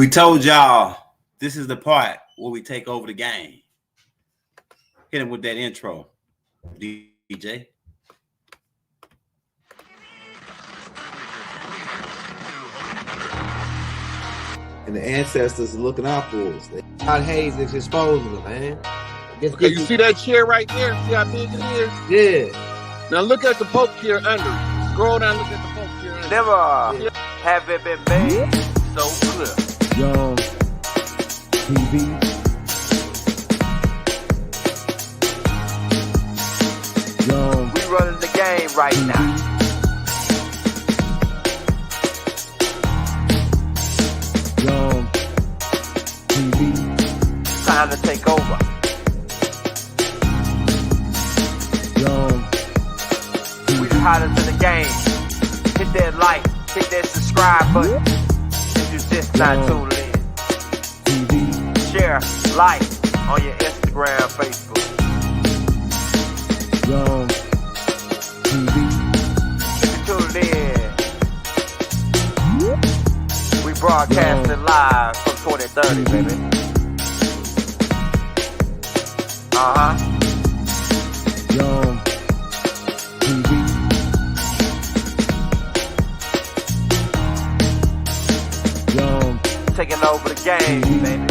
We told y'all this is the part where we take over the game. Hit him with that intro, DJ. And the ancestors are looking out for us. God Hayes is exposing them, man. Okay, you see that chair right there? See how big it is? Yeah. Now look at the poke chair under it. Scroll down, look at the poke chair under it. Never have it been made so clear. Young TV. Young We running the game right now. Young TV. Time to take over. Young We the hottest in the game. Hit that like, hit that subscribe button. If you just not tuned in. TV. Share, like on your Instagram, Facebook. Young TV. If you tuned in, we broadcasting live from 2030, baby. Young TV. Young Taking over the game, baby.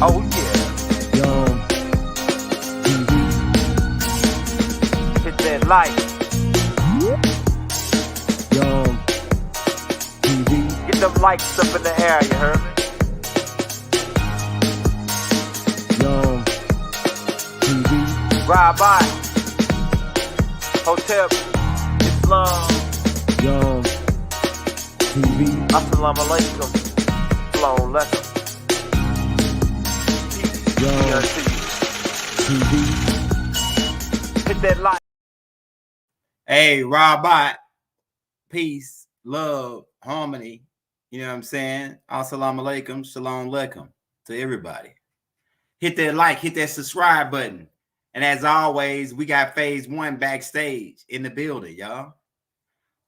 Oh yeah. Young TV. Hit that like. Young TV. Get them likes up in the air, you heard me? Young TV. Ride by. Hotel Islam. Young TV. Assalamu alaikum. Flown letter. Young TV. Hit that like. Hey, Robot, peace, love, harmony. You know what I'm saying? Assalamu alaikum, shalom alaikum to everybody. Hit that like, hit that subscribe button. And as always, we got Phase One backstage in the building, y'all.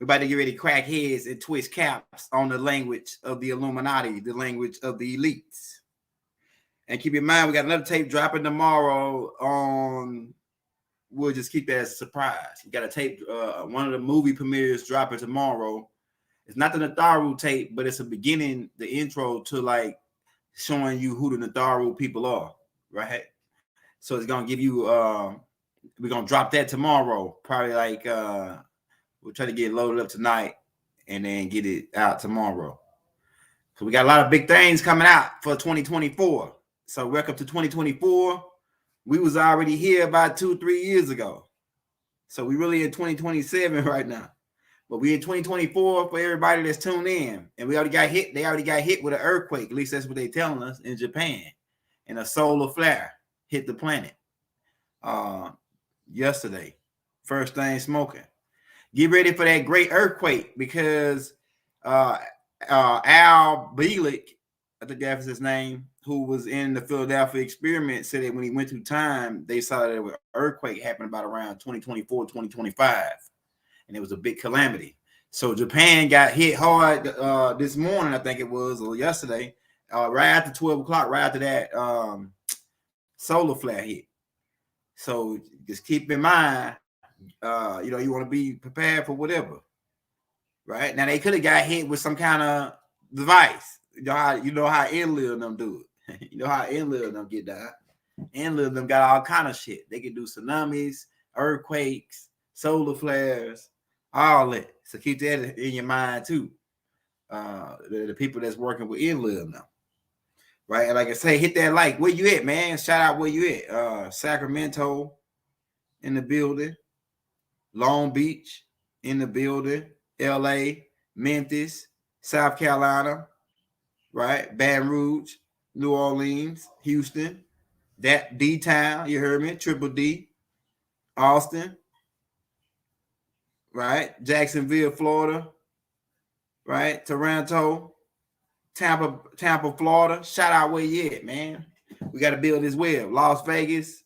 We're about to get ready to crack heads and twist caps on the language of the Illuminati, the language of the elites. And keep in mind, we got another tape dropping tomorrow on, we'll just keep that as a surprise. We got a tape, one of the movie premieres dropping tomorrow. It's not the Natharu tape, but it's a beginning, the intro to like showing you who the Natharu people are, right? So it's going to give you, we're going to drop that tomorrow, probably like, we'll try to get it loaded up tonight and then get it out tomorrow. So we got a lot of big things coming out for 2024. So welcome to 2024. We was already here about 2-3 years ago. So we really in 2027 right now. But we in 2024 for everybody that's tuned in. And we already got hit. They already got hit with an earthquake. At least that's what they're telling us in Japan. And a solar flare hit the planet yesterday. First thing smoking. Get ready for that great earthquake because Al Bielek, I think that was his name, who was in the Philadelphia experiment, said that when he went through time, they saw that there was an earthquake happened about around 2024, 2025. And it was a big calamity. So Japan got hit hard this morning, I think it was, or yesterday, right after 12 o'clock, right after that solar flare hit. So just keep in mind, you want to be prepared for whatever. Right? Now, they could have got hit with some kind of device. You know how Enlil them do it. You know how Enlil them get down. Enlil them got all kind of shit. They can do tsunamis, earthquakes, solar flares, all that. So keep that in your mind too. The people that's working with Enlil now. Right? And like I say, hit that like. Where you at, man? Shout out where you at. Sacramento in the building. Long Beach in the building. LA, Memphis, South Carolina, right? Baton Rouge, New Orleans, Houston, that D-Town, you heard me, Triple D, Austin, right? Jacksonville, Florida, right? Toronto, Tampa, Florida. Shout out where you at, man. We got to build this web. Las Vegas,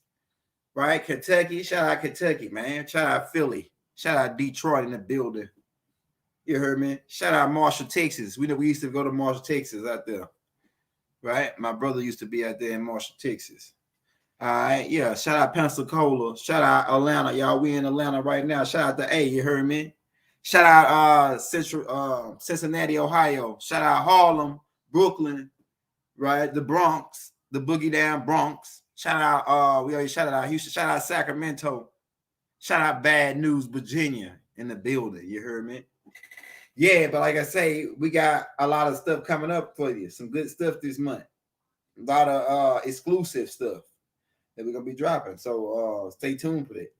right? Kentucky. Shout out Kentucky, man. Shout out Philly. Shout out Detroit in the building. You heard me? Shout out Marshall, Texas. We used to go to Marshall, Texas out there. Right? My brother used to be out there in Marshall, Texas. All right, yeah. Shout out Pensacola. Shout out Atlanta. Y'all, we in Atlanta right now. Shout out to A, you heard me? Shout out Cincinnati, Ohio. Shout out Harlem, Brooklyn, right? The Bronx, the boogie down Bronx. Shout out, we already shouted out Houston. Shout out Sacramento. Shout out Bad News, Virginia in the building. You heard me? Yeah, but like I say, we got a lot of stuff coming up for you. Some good stuff this month. A lot of exclusive stuff that we're gonna be dropping. So stay tuned for that.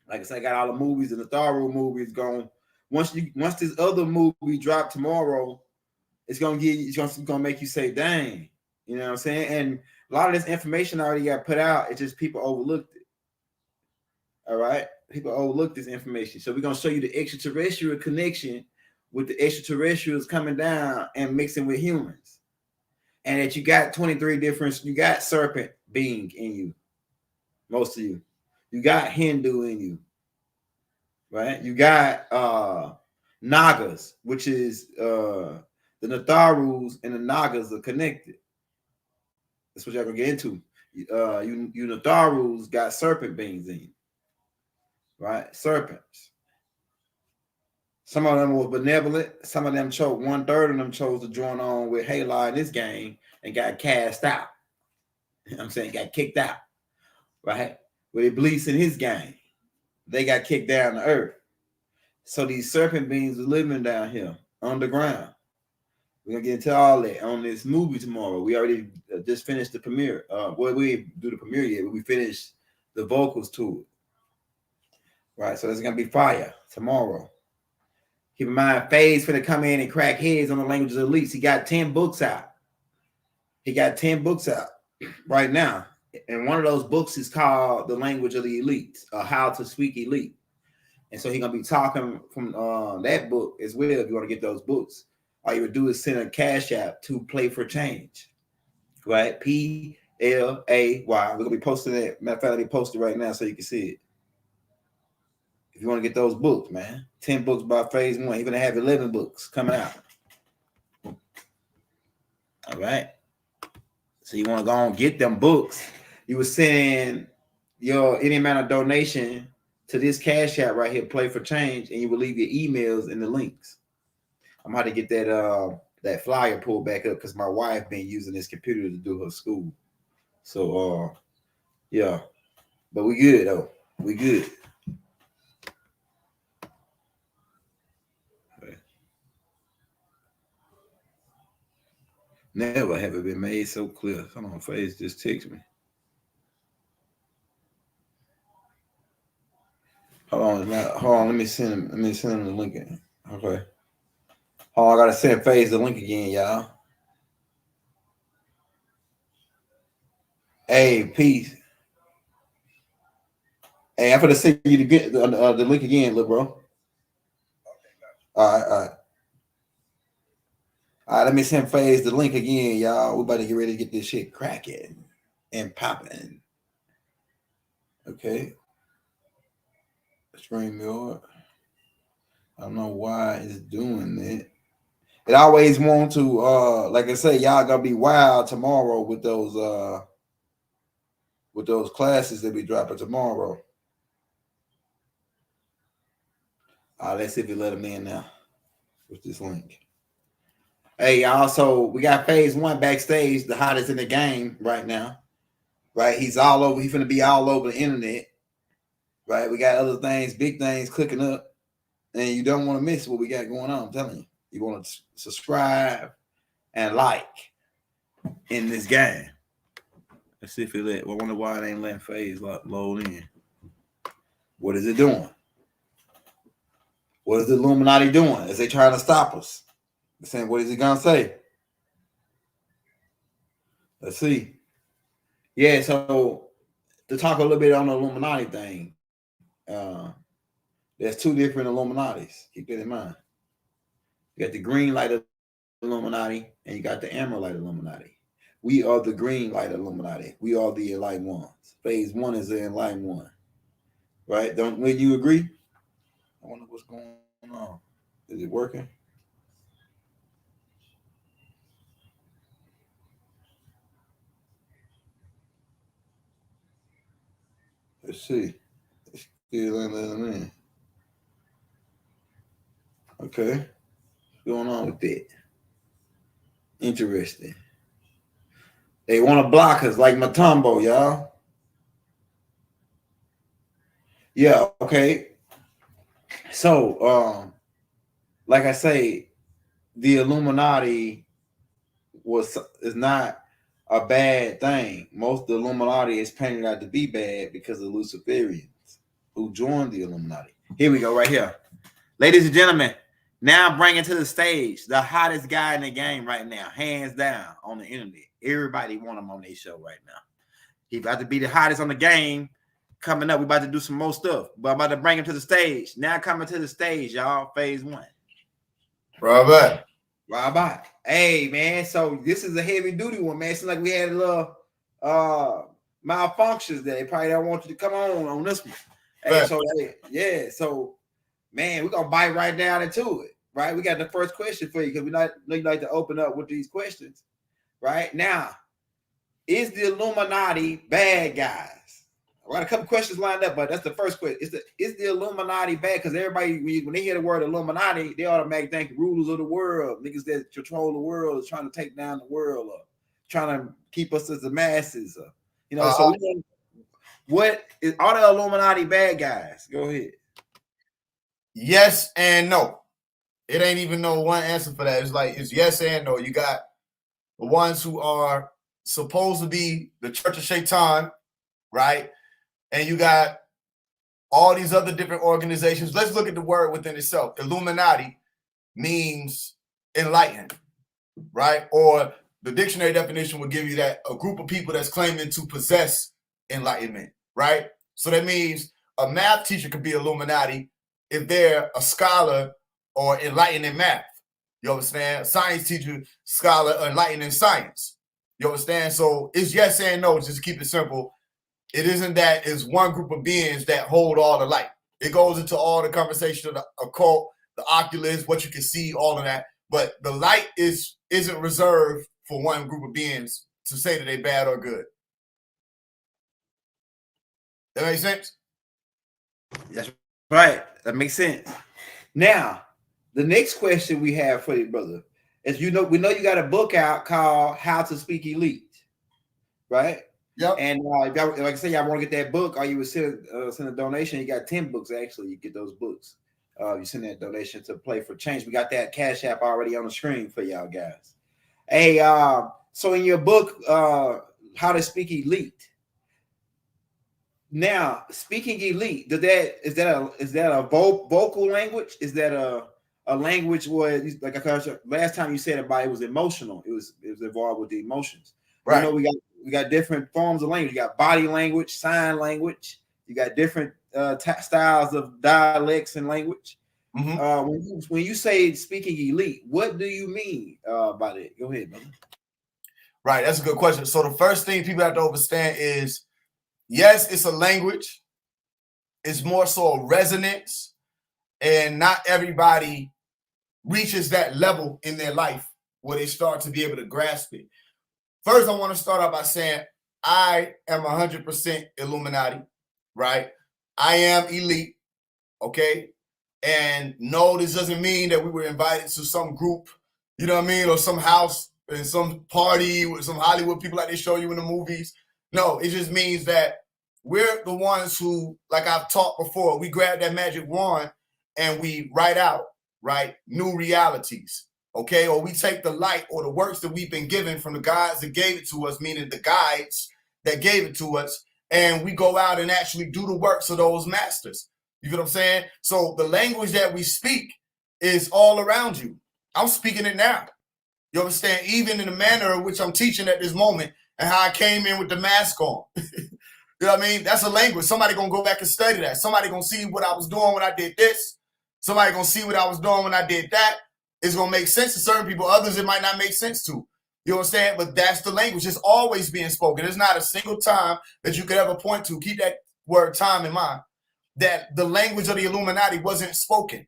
Like I said, I got all the movies and the Thorough movies going. Once this other movie drop tomorrow, it's gonna make you say, dang, you know what I'm saying? And a lot of this information already got put out. It's just people overlooked it. All right. People overlook this information. So we're gonna show you the extraterrestrial connection with the extraterrestrials coming down and mixing with humans. And that you got 23 different, you got serpent being in you, most of you. You got Hindu in you, right? You got Nagas, which is the Natharus and the Nagas are connected. That's what y'all gonna get into. You Natharus got serpent beings in you, right? Serpents. Some of them were benevolent. Some of them chose, 1/3 of them chose to join on with Halo in this game and got cast out. You know what I'm saying? Got kicked out, right? With Iblis in his game. They got kicked down to earth. So these serpent beings are living down here underground. We're going to get into all that on this movie tomorrow. We already just finished the premiere. Well, we didn't do the premiere yet, but we finished the vocals to it. Right? So it's going to be fire tomorrow. Keep in mind, Faise finna come in and crack heads on the languages of elites. He got 10 books out. He got 10 books out right now. And one of those books is called The Language of the Elites, How to Speak Elite. And so he's going to be talking from that book as well. If you want to get those books, all you would do is send a cash app to Play for Change, right? PLAY. We're going to be posting that. Matter of fact, I'll be posted right now so you can see it. If you want to get those books, man, 10 books by Faise One. He's going to have 11 books coming out. All right. So you want to go and get them books. You would send your any amount of donation to this cash app right here, Play for Change, and you will leave your emails in the links. I'm about to get that flyer pulled back up because my wife been using this computer to do her school. So yeah. But we good though. We good. Never have it been made so clear. Hold on, Faise just text me. Hold on, let me send him the link in. Okay. Oh, I gotta send Faise the link again, y'all. Hey, peace. Hey, I'm gonna send you the link again, little bro. All right. All right, let me send Faise the link again, y'all. We about to get ready to get this shit cracking and popping. Okay. StreamYard. I don't know why it's doing that. It always want to, like I say, y'all gonna be wild tomorrow with those classes that we dropping tomorrow. Let's see if we let them in now with this link. Hey, y'all, so we got Faise One backstage, the hottest in the game right now. Right? He's all over, he's gonna be all over the internet. Right? We got other things, big things cooking up, and you don't want to miss what we got going on. I'm telling you. You want to subscribe and like in this game. Let's see if it let. I wonder why it ain't letting Faise load in. What is it doing? What is the Illuminati doing? Is they trying to stop us? They're saying, what is he gonna say? Let's see. Yeah, so to talk a little bit on the Illuminati thing, there's two different Illuminatis. Keep that in mind. You got the green light Illuminati and you got the amber light Illuminati. We are the green light Illuminati. We are the enlightened ones. Faise One is the enlightened one. Right? When you agree? I wonder what's going on. Is it working? Let's see. It's still in. Okay. What's going on with that? Interesting. They want to block us like Matumbo, y'all. Yeah, okay. So, like I say, the Illuminati is not a bad thing. Most of the Illuminati is painted out to be bad because of Luciferians who joined the Illuminati. Here we go, right here. Ladies and gentlemen, now bringing to the stage the hottest guy in the game right now, hands down on the internet. Everybody want him on their show right now. He about to be the hottest on the game. Coming up, we about to do some more stuff, but I'm about to bring him to the stage. Now coming to the stage, y'all, Phase One. Robert. Hey, man, so this is a heavy duty one, man. Seems like we had a little malfunctions there. They probably don't want you to come on this one. Hey, so man, we're gonna bite right down into it, right? We got the first question for you because we know you like to open up with these questions, right? Now, is the Illuminati bad guys? I got a couple questions lined up, but that's the first question. Is the Illuminati bad? Because everybody, when they hear the word Illuminati, they automatically think rulers of the world, niggas that control the world, is trying to take down the world, or trying to keep us as the masses, so what is all the Illuminati bad guys? Go ahead. Yes and no. It ain't even no one answer for that. It's yes and no. You got the ones who are supposed to be the Church of Shaitan, right? And you got all these other different organizations. Let's look at the word within itself. Illuminati means enlightened, right? Or the dictionary definition will give you that a group of people that's claiming to possess enlightenment, right? So that means a math teacher could be Illuminati if they're a scholar or enlightened in math. You understand? Science teacher, scholar, enlightened in science. You understand? So it's yes and no, just to keep it simple. It isn't that it's one group of beings that hold all the light. It goes into all the conversation of the occult, the oculus, what you can see, all of that. But the light isn't reserved for one group of beings to say that they're bad or good. That makes sense? That's right. That makes sense. Now, the next question we have for you, brother, is we know you got a book out called How to Speak Elite, right? Yep. And like I say, y'all want to get that book, or you would send a donation. You got 10 books actually. You get those books. You send that donation to Play for Change. We got that Cash App already on the screen for y'all guys. Hey, so in your book, How to Speak Elite. Now, speaking elite, is that a vocal language? Is that a language where, like last time you said about it was emotional? It was involved with the emotions. Right. We got different forms of language. You got body language, sign language. You got different styles of dialects and language. Mm-hmm. When you say speaking elite, what do you mean by that? Go ahead, brother. Right, that's a good question. So the first thing people have to understand is, yes, it's a language. It's more so a resonance, and not everybody reaches that level in their life where they start to be able to grasp it. First, I want to start out by saying I am 100% Illuminati, right? I am elite, okay? And no, this doesn't mean that we were invited to some group, you know what I mean, or some house and some party with some Hollywood people like they show you in the movies. No, it just means that we're the ones who, like I've taught before, we grab that magic wand and we write out, right, new realities. Okay, or we take the light or the works that we've been given from the guides that gave it to us, meaning the guides that gave it to us, and we go out and actually do the works of those masters. You get what I'm saying? So the language that we speak is all around you. I'm speaking it now. You understand? Even in the manner in which I'm teaching at this moment and how I came in with the mask on. You know what I mean? That's a language. Somebody gonna go back and study that. Somebody gonna see what I was doing when I did this. Somebody gonna see what I was doing when I did that. It's going to make sense to certain people. Others, it might not make sense to. You understand? But that's the language. It's always being spoken. There's not a single time that you could ever point to. Keep that word time in mind. That the language of the Illuminati wasn't spoken.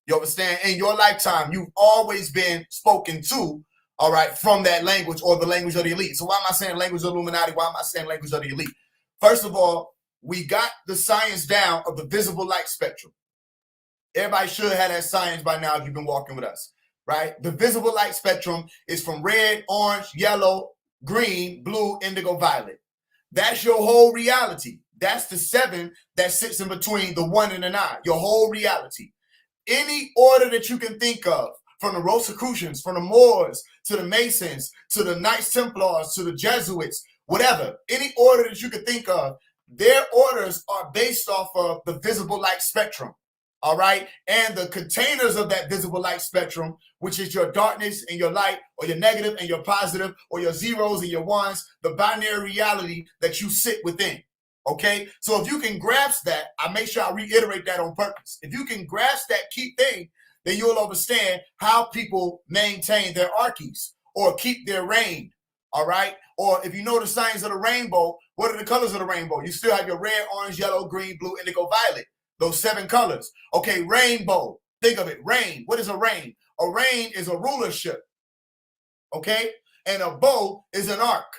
You understand? In your lifetime, you've always been spoken to, all right, from that language or the language of the elite. So why am I saying language of Illuminati? Why am I saying language of the elite? First of all, we got the science down of the visible light spectrum. Everybody should have that science by now if you've been walking with us, right? The visible light spectrum is from red, orange, yellow, green, blue, indigo, violet. That's your whole reality. That's the 7 that sits in between the 1 and the 9, your whole reality. Any order that you can think of, from the Rosicrucians, from the Moors, to the Masons, to the Knights Templars, to the Jesuits, whatever, any order that you can think of, their orders are based off of the visible light spectrum, all right? And the containers of that visible light spectrum, which is your darkness and your light, or your negative and your positive, or your zeros and your ones, the binary reality that you sit within, okay? So if you can grasp that, I make sure I reiterate that on purpose. If you can grasp that key thing, then you'll understand how people maintain their archies or keep their reign, all right? Or if you know the signs of the rainbow, what are the colors of the rainbow? You still have your red, orange, yellow, green, blue, indigo, violet, those 7 colors. Okay, rainbow, think of it, rain. What is a reign? A reign is a rulership, okay? And a bow is an arc.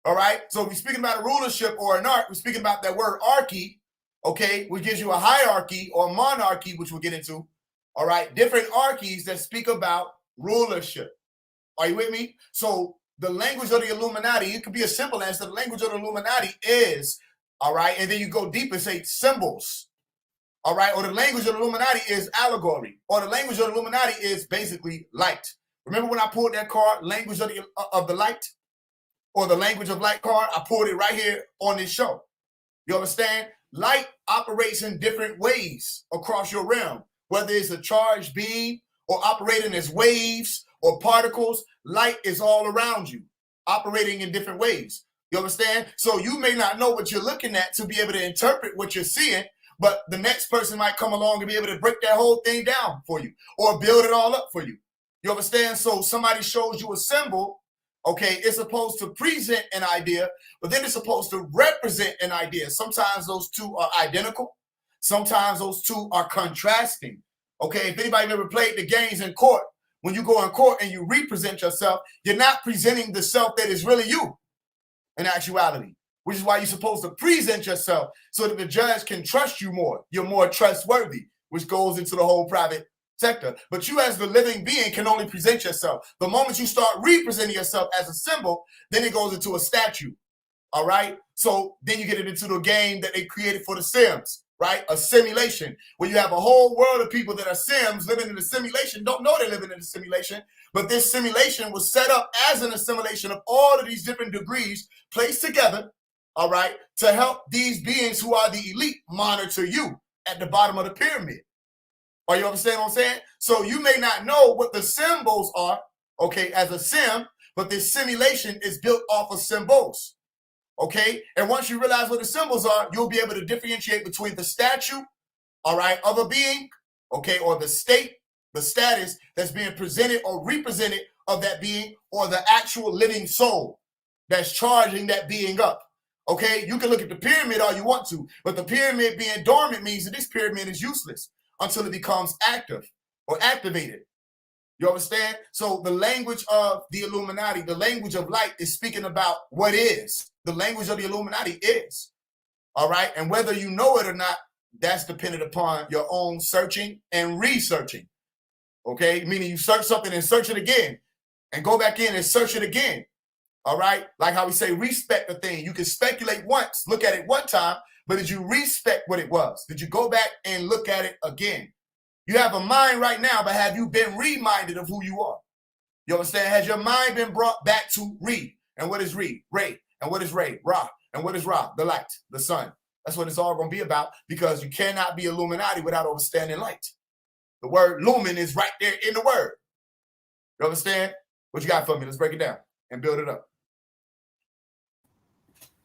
All right, so if we're speaking about a rulership or an arc, we're speaking about that word archy, okay, which gives you a hierarchy or monarchy, which we'll get into. All right, different archies that speak about rulership. Are you with me? So the language of the Illuminati, it could be a simple answer. The language of the Illuminati is, all right, and then you go deep and say symbols. All right, or the language of the Illuminati is allegory, or the language of the Illuminati is basically light. Remember when I pulled that card, language of the light, or the language of light card? I pulled it right here on this show. You understand? Light operates in different ways across your realm, whether it's a charged beam or operating as waves or particles. Light is all around you, operating in different ways. You understand? So you may not know what you're looking at to be able to interpret what you're seeing, but the next person might come along and be able to break that whole thing down for you or build it all up for you. You understand? So somebody shows you a symbol, okay, it's supposed to present an idea, but then it's supposed to represent an idea. Sometimes those two are identical. Sometimes those two are contrasting. Okay, if anybody ever played the games in court, when you go in court and you represent yourself, you're not presenting the self that is really you in actuality, which is why you're supposed to present yourself so that the judge can trust you more. You're more trustworthy, which goes into the whole private sector. But you as the living being can only present yourself. The moment you start representing yourself as a symbol, then it goes into a statue, all right? So then you get it into the game that they created for the Sims, right? A simulation, where you have a whole world of people that are Sims living in a simulation, don't know they're living in a simulation, but this simulation was set up as an assimilation of all of these different degrees placed together, all right, to help these beings who are the elite monitor you at the bottom of the pyramid. Are you understand what I'm saying? So you may not know what the symbols are, okay, as a sim, but this simulation is built off of symbols, okay? And once you realize what the symbols are, you'll be able to differentiate between the statue, all right, of a being, okay, or the state, the status that's being presented or represented of that being, or the actual living soul that's charging that being up. Okay, you can look at the pyramid all you want to, but the pyramid being dormant means that this pyramid is useless until it becomes active or activated. You understand? So the language of the Illuminati, the language of light, is speaking about what is. The language of the Illuminati is. All right? And whether you know it or not, that's dependent upon your own searching and researching. Okay? Meaning you search something and search it again, and go back in and search it again. All right? Like how we say respect the thing. You can speculate once, look at it one time, but did you respect what it was? Did you go back and look at it again? You have a mind right now, but have you been reminded of who you are? You understand? Has your mind been brought back to Re? And what is Re? Ray. And what is Ray? Ra. And what is Ra? The light, the sun. That's what it's all going to be about, because you cannot be Illuminati without understanding light. The word lumen is right there in the word. You understand? What you got for me? Let's break it down and build it up.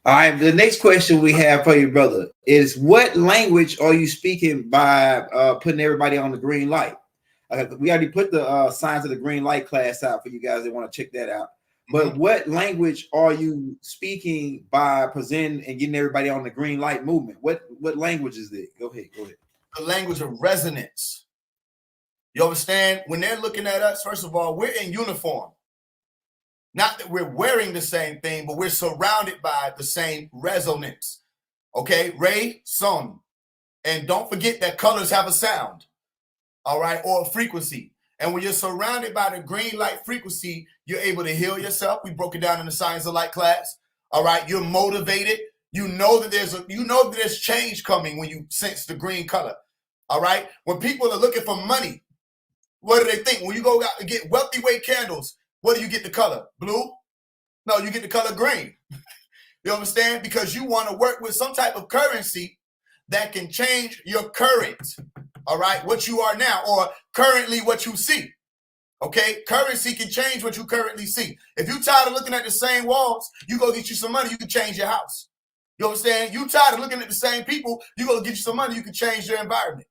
All right, the next question we have for you, brother, is what language are you speaking by putting everybody on the green light? We already put the signs of the green light class out for you guys that want to check that out. But what language are you speaking by presenting and getting everybody on the green light movement? What language is it? Go ahead. The language of resonance. You understand? When they're looking at us, first of all, we're in uniform. Not that we're wearing the same thing, but we're surrounded by the same resonance. Okay, Ray, son. And don't forget that colors have a sound, all right, or a frequency. And when you're surrounded by the green light frequency, you're able to heal yourself. We broke it down in the Science of Light class. All right, you're motivated. You know that there's change coming when you sense the green color. All right, when people are looking for money, what do they think? When you go out and get wealthy way candles, what do you get the color? Blue? No, you get the color green. You understand? Because you want to work with some type of currency that can change your current, all right, what you are now, or currently what you see. Okay, currency can change what you currently see. If you're tired of looking at the same walls, you go get you some money, you can change your house. You understand? You tired of looking at the same people, you go get you some money, you can change your environment.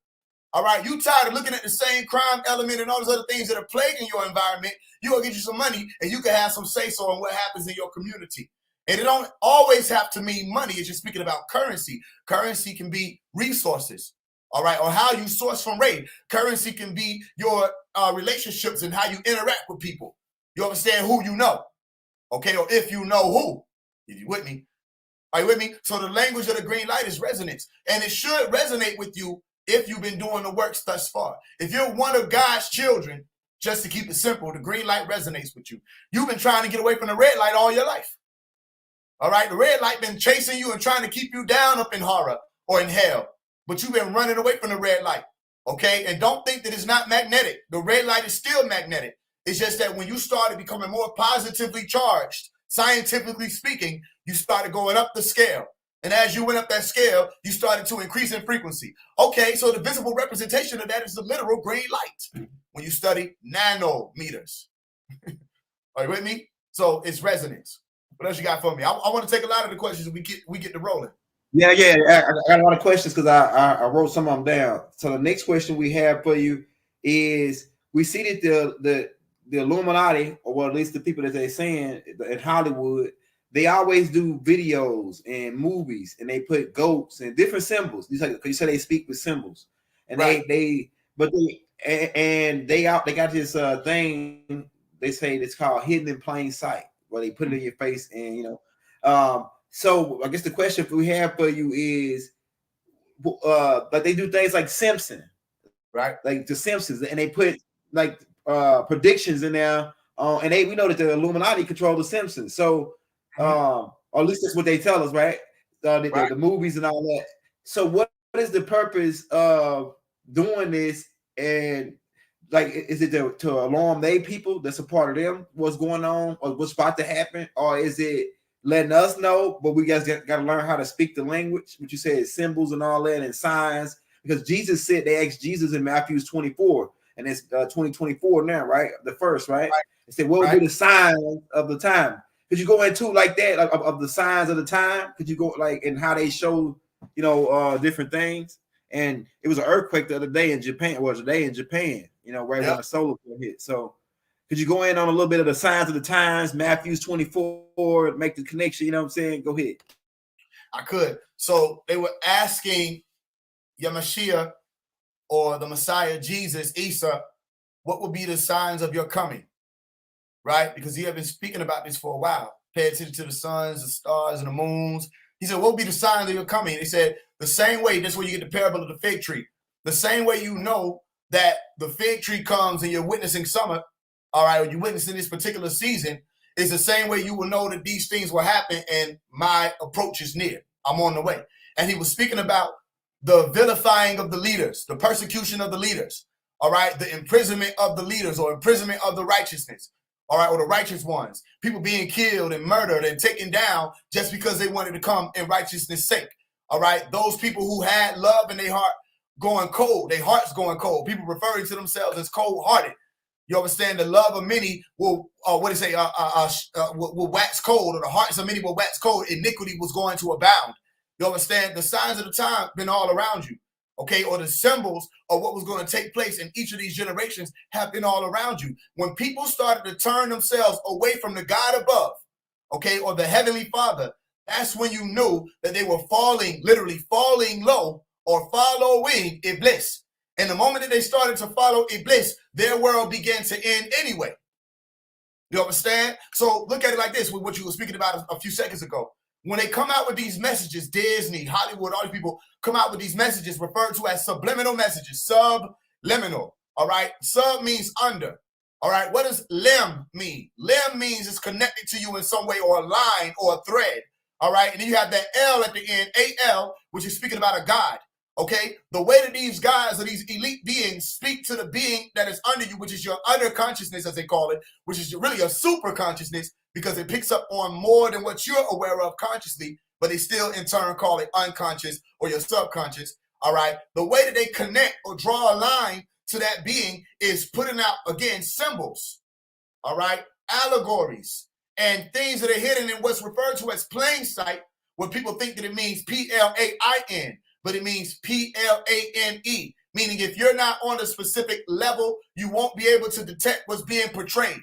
All right, you tired of looking at the same crime element and all those other things that are plaguing your environment, you go get you some money and you can have some say-so on what happens in your community. And it don't always have to mean money. It's just speaking about currency. Currency can be resources, all right, or how you source from raid. Currency can be your relationships and how you interact with people. You understand who you know, okay, or if you know who. If you with me? Are you with me? So the language of the green light is resonance, and it should resonate with you if you've been doing the works thus far. If you're one of God's children, just to keep it simple, the green light resonates with you. You've been trying to get away from the red light all your life. All right, the red light been chasing you and trying to keep you down up in horror or in hell, but you've been running away from the red light, okay? And don't think that it's not magnetic. The red light is still magnetic. It's just that when you started becoming more positively charged, scientifically speaking, you started going up the scale. And as you went up that scale, you started to increase in frequency. Okay, so the visible representation of that is the literal green light when you study nanometers. Are you with me? So it's resonance. What else you got for me? I want to take a lot of the questions and we get to rolling. Yeah. I got a lot of questions because I wrote some of them down. So the next question we have for you is: we see that the Illuminati, or well, at least the people that they're saying in Hollywood, they always do videos and movies, and they put goats and different symbols. You say they speak with symbols, and right. they got this thing. They say it's called hidden in plain sight, where they put it in your face, and so I guess the question we have for you is, like they do things like Simpson, right? Like the Simpsons, and they put like predictions in there, and we know that the Illuminati control the Simpsons, so or at least that's what they tell us, right? The movies and all that. So what is the purpose of doing this? And like, is it to alarm they people that's a part of them what's going on or what's about to happen, or is it letting us know? But we guys got to learn how to speak the language, what you said, symbols and all that, and signs, because Jesus said, they asked Jesus in Matthew 24, and it's 2024 now, right? The first, right? They said, what would be the sign of the time? Could you go into like that, like, of the signs of the time? Could you go like, and how they show, different things? And it was an earthquake the other day in Japan, right when the solar flare hit. So could you go in on a little bit of the signs of the times, Matthew 24, make the connection, you know what I'm saying? Go ahead. I could. So they were asking Yamashia, or the Messiah, Jesus, Isa, what would be the signs of your coming? Right? Because he had been speaking about this for a while. Pay attention to the suns, the stars, and the moons. He said, what will be the signs of your coming? They said, the same way, that's where you get the parable of the fig tree. The same way you know that the fig tree comes and you're witnessing summer, all right, or you're witnessing this particular season, is the same way you will know that these things will happen and my approach is near. I'm on the way. And he was speaking about the vilifying of the leaders, the persecution of the leaders, all right, the imprisonment of the leaders or imprisonment of the righteousness. All right, or the righteous ones, people being killed and murdered and taken down just because they wanted to come in righteousness' sake. All right, those people who had love in their heart going cold, their hearts going cold, people referring to themselves as cold-hearted. You understand? The love of many will, will wax cold, or the hearts of many will wax cold. Iniquity was going to abound. You understand? The signs of the time been all around you. Okay, or the symbols of what was going to take place in each of these generations have been all around you. When people started to turn themselves away from the God above, okay, or the Heavenly Father, that's when you knew that they were falling, literally falling low, or following Iblis. And the moment that they started to follow Iblis, their world began to end anyway. You understand? So look at it like this, with what you were speaking about a few seconds ago. When they come out with these messages, Disney, Hollywood, all these people come out with these messages referred to as subliminal messages, subliminal, all right? Sub means under, all right? What does limb mean? Limb means it's connected to you in some way, or a line or a thread, all right? And then you have that L at the end, A-L, which is speaking about a God, okay? The way that these guys or these elite beings speak to the being that is under you, which is your under consciousness, as they call it, which is really a super consciousness, because it picks up on more than what you're aware of consciously, but they still in turn call it unconscious or your subconscious, all right? The way that they connect or draw a line to that being is putting out, again, symbols, all right? Allegories and things that are hidden in what's referred to as plain sight, where people think that it means P-L-A-I-N, but it means P-L-A-N-E, meaning if you're not on a specific level, you won't be able to detect what's being portrayed.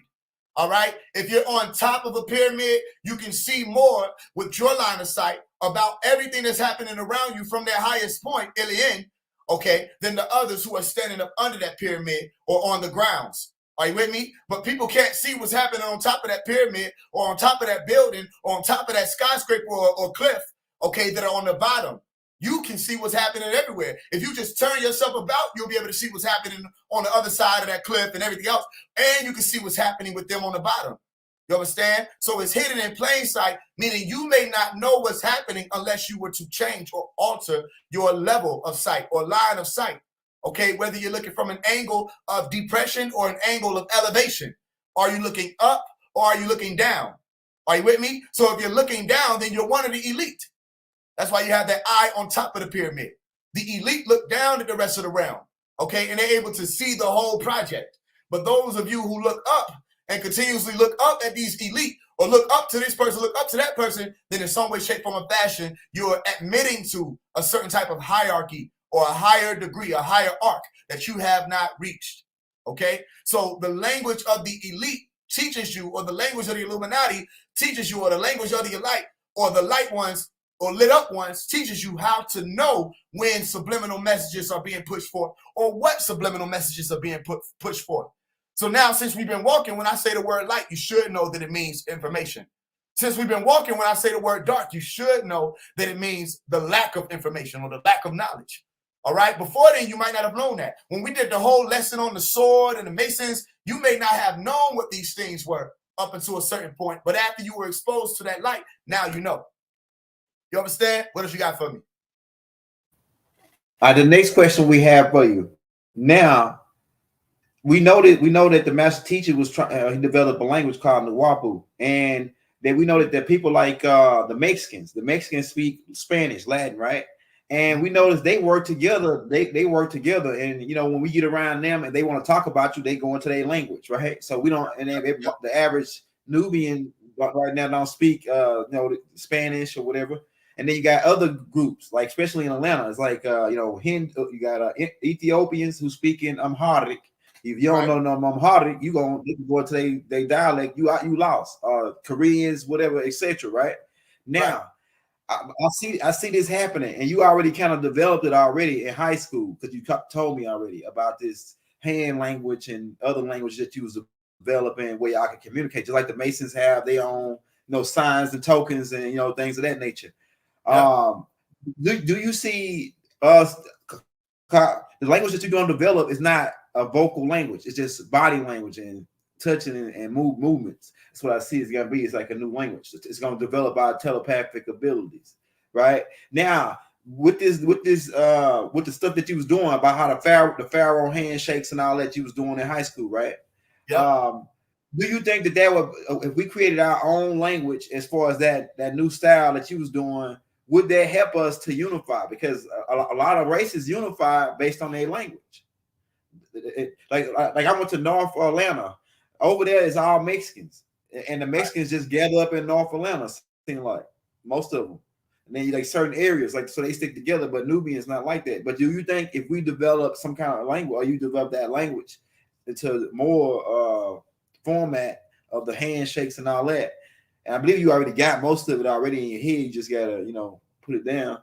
All right. If you're on top of a pyramid, you can see more with your line of sight about everything that's happening around you from that highest point, Ilian, okay, than the others who are standing up under that pyramid or on the grounds. Are you with me? But people can't see what's happening on top of that pyramid or on top of that building or on top of that skyscraper or cliff, okay, that are on the bottom. You can see what's happening everywhere. If you just turn yourself about, you'll be able to see what's happening on the other side of that cliff and everything else. And you can see what's happening with them on the bottom. You understand? So it's hidden in plain sight, meaning you may not know what's happening unless you were to change or alter your level of sight or line of sight. Okay, whether you're looking from an angle of depression or an angle of elevation. Are you looking up or are you looking down? Are you with me? So if you're looking down, then you're one of the elite. That's why you have that eye on top of the pyramid. The elite look down at the rest of the realm, okay? And they're able to see the whole project. But those of you who look up and continuously look up at these elite, or look up to this person, look up to that person, then in some way, shape, form, or fashion, you're admitting to a certain type of hierarchy or a higher degree, a higher arc that you have not reached, okay? So the language of the elite teaches you, or the language of the Illuminati teaches you, or the language of the light, or the light ones, or lit up ones, teaches you how to know when subliminal messages are being pushed forth, or what subliminal messages are being pushed forth. So now, since we've been walking, when I say the word light, you should know that it means information. Since we've been walking, when I say the word dark, you should know that it means the lack of information or the lack of knowledge. All right. Before then, you might not have known that. When we did the whole lesson on the sword and the masons, you may not have known what these things were up until a certain point. But after you were exposed to that light, now you know. You understand? What else you got for me? The next question we have for you. Now, we know that the master teacher was trying. He developed a language called Nawapu, and that we know that the people like the Mexicans speak Spanish, Latin, right? And we notice they work together. They work together, and you know, when we get around them and they want to talk about you, they go into their language, right? So we don't. And the average Nubian right now don't speak Spanish or whatever. And then you got other groups, like especially in Atlanta, it's like you got Ethiopians who speak in Amharic. If you don't know no Amharic, you go to their dialect, you lost. Koreans, whatever, etc. Right now, I see this happening, and you already kind of developed it already in high school because you told me already about this hand language and other language that you was developing where y'all can communicate, just like the Masons have their own, signs and tokens and things of that nature. Yeah. Do you see the language that you're going to develop is not a vocal language? It's just body language and touching and movements. That's what I see it's going to be. It's like a new language. It's going to develop our telepathic abilities. Right now, with the stuff that you was doing about how the pharaoh handshakes and all that you was doing in high school, right? Yeah. Do you think that would, if we created our own language as far as that new style that you was doing, would that help us to unify? Because a lot of races unify based on their language. Like I went to North Atlanta. Over there is all Mexicans, and the Mexicans just gather up in North Atlanta. Seem like most of them, and then like certain areas, like so they stick together. But Nubians not like that. But do you think if we develop some kind of language, or you develop that language into more format of the handshakes and all that, and I believe you already got most of it already in your head, you just gotta put it down.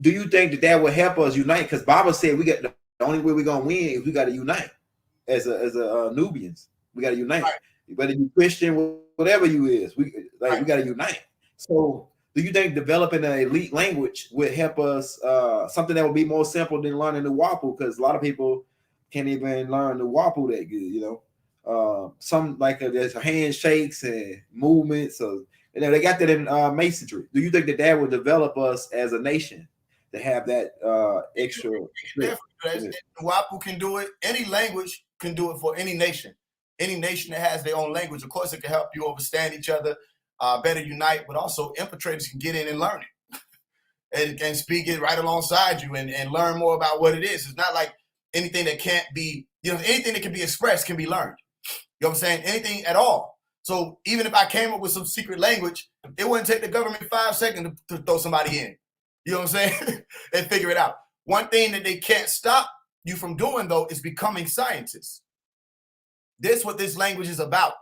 do you think that would help us unite? Because Bible said we got the only way we're gonna win is we got to unite as a Nubians. We got to unite. Right. Whether you Christian, whatever you is, we got to unite. So, do you think developing an elite language would help us? Something that would be more simple than learning the Wapu, because a lot of people can't even learn the Wapu that good. You know, some like there's handshakes and movements. So they got that in masonry. Do you think that would develop us as a nation to have that extra? Wapu can do it. Any language can do it for any nation. Any nation that has their own language, of course, it can help you understand each other, better unite, but also infiltrators can get in and learn it and speak it right alongside you and learn more about what it is. It's not like anything that can't be, anything that can be expressed can be learned. You know what I'm saying? Anything at all. So even if I came up with some secret language, it wouldn't take the government 5 seconds to throw somebody in. You know what I'm saying? And figure it out. One thing that they can't stop you from doing, though, is becoming scientists. This is what this language is about.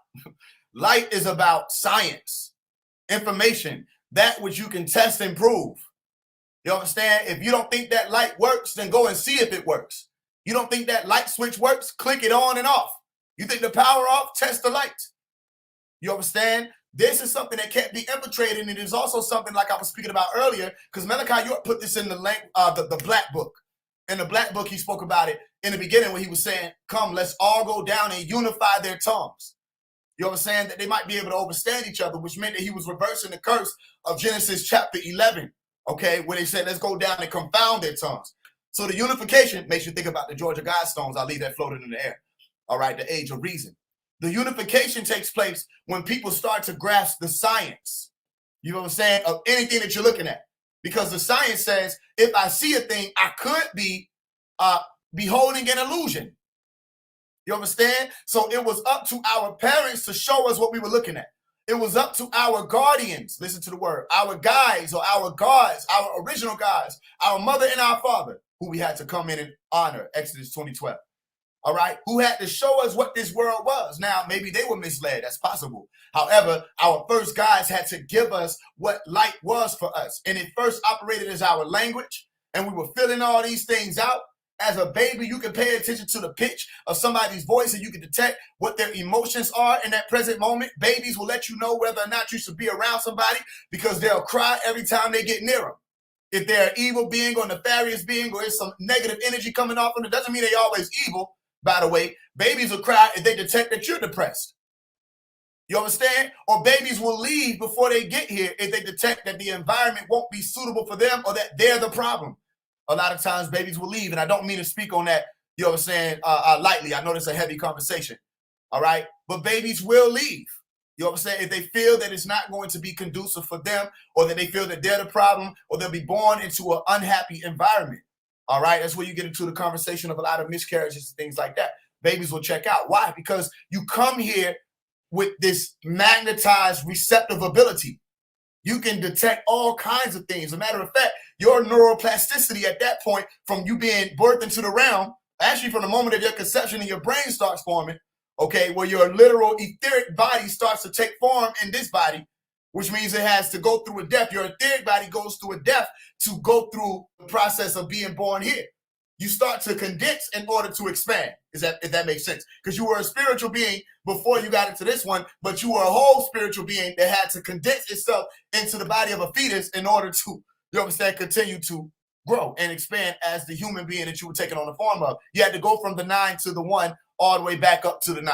Light is about science, information, that which you can test and prove. You understand? If you don't think that light works, then go and see if it works. You don't think that light switch works? Click it on and off. You think the power off? Test the light. You understand? This is something that can't be infiltrated, and it is also something like I was speaking about earlier, because Malachi York put this in the Black Book. In the Black Book, he spoke about it in the beginning when he was saying, come, let's all go down and unify their tongues. You understand? That they might be able to understand each other, which meant that he was reversing the curse of Genesis chapter 11, okay, where they said, let's go down and confound their tongues. So the unification makes you think about the Georgia Guidestones. I'll leave that floating in the air. All right, the age of reason. The unification takes place when people start to grasp the science, you know what I'm saying, of anything that you're looking at. Because the science says, if I see a thing, I could be beholding an illusion. You understand? So it was up to our parents to show us what we were looking at. It was up to our guardians, listen to the word, our guides or our gods, our original gods, our mother and our father, who we had to come in and honor, Exodus 20:12. All right, who had to show us what this world was. Now, maybe they were misled. That's possible. However, our first guides had to give us what light was for us. And it first operated as our language. And we were filling all these things out. As a baby, you can pay attention to the pitch of somebody's voice and you can detect what their emotions are in that present moment. Babies will let you know whether or not you should be around somebody because they'll cry every time they get near them. If they're an evil being or nefarious being or there's some negative energy coming off them, it doesn't mean they're always evil. By the way, babies will cry if they detect that you're depressed. You understand? Or babies will leave before they get here if they detect that the environment won't be suitable for them or that they're the problem. A lot of times babies will leave, and I don't mean to speak on that, you know what I'm saying, lightly. I know it's a heavy conversation, all right? But babies will leave, you know what I'm saying, if they feel that it's not going to be conducive for them or that they feel that they're the problem or they'll be born into an unhappy environment. All right, that's where you get into the conversation of a lot of miscarriages and things like that. Babies will check out. Why? Because you come here with this magnetized receptive ability. You can detect all kinds of things. As a matter of fact, your neuroplasticity at that point, from you being birthed into the realm, actually from the moment of your conception and your brain starts forming, okay, where your literal etheric body starts to take form in this body, which means it has to go through a death. Your etheric body goes through a death to go through the process of being born here. You start to condense in order to expand, if that makes sense. Because you were a spiritual being before you got into this one, but you were a whole spiritual being that had to condense itself into the body of a fetus in order to, you understand, continue to grow and expand as the human being that you were taking on the form of. You had to go from the 9 to the 1 all the way back up to the 9.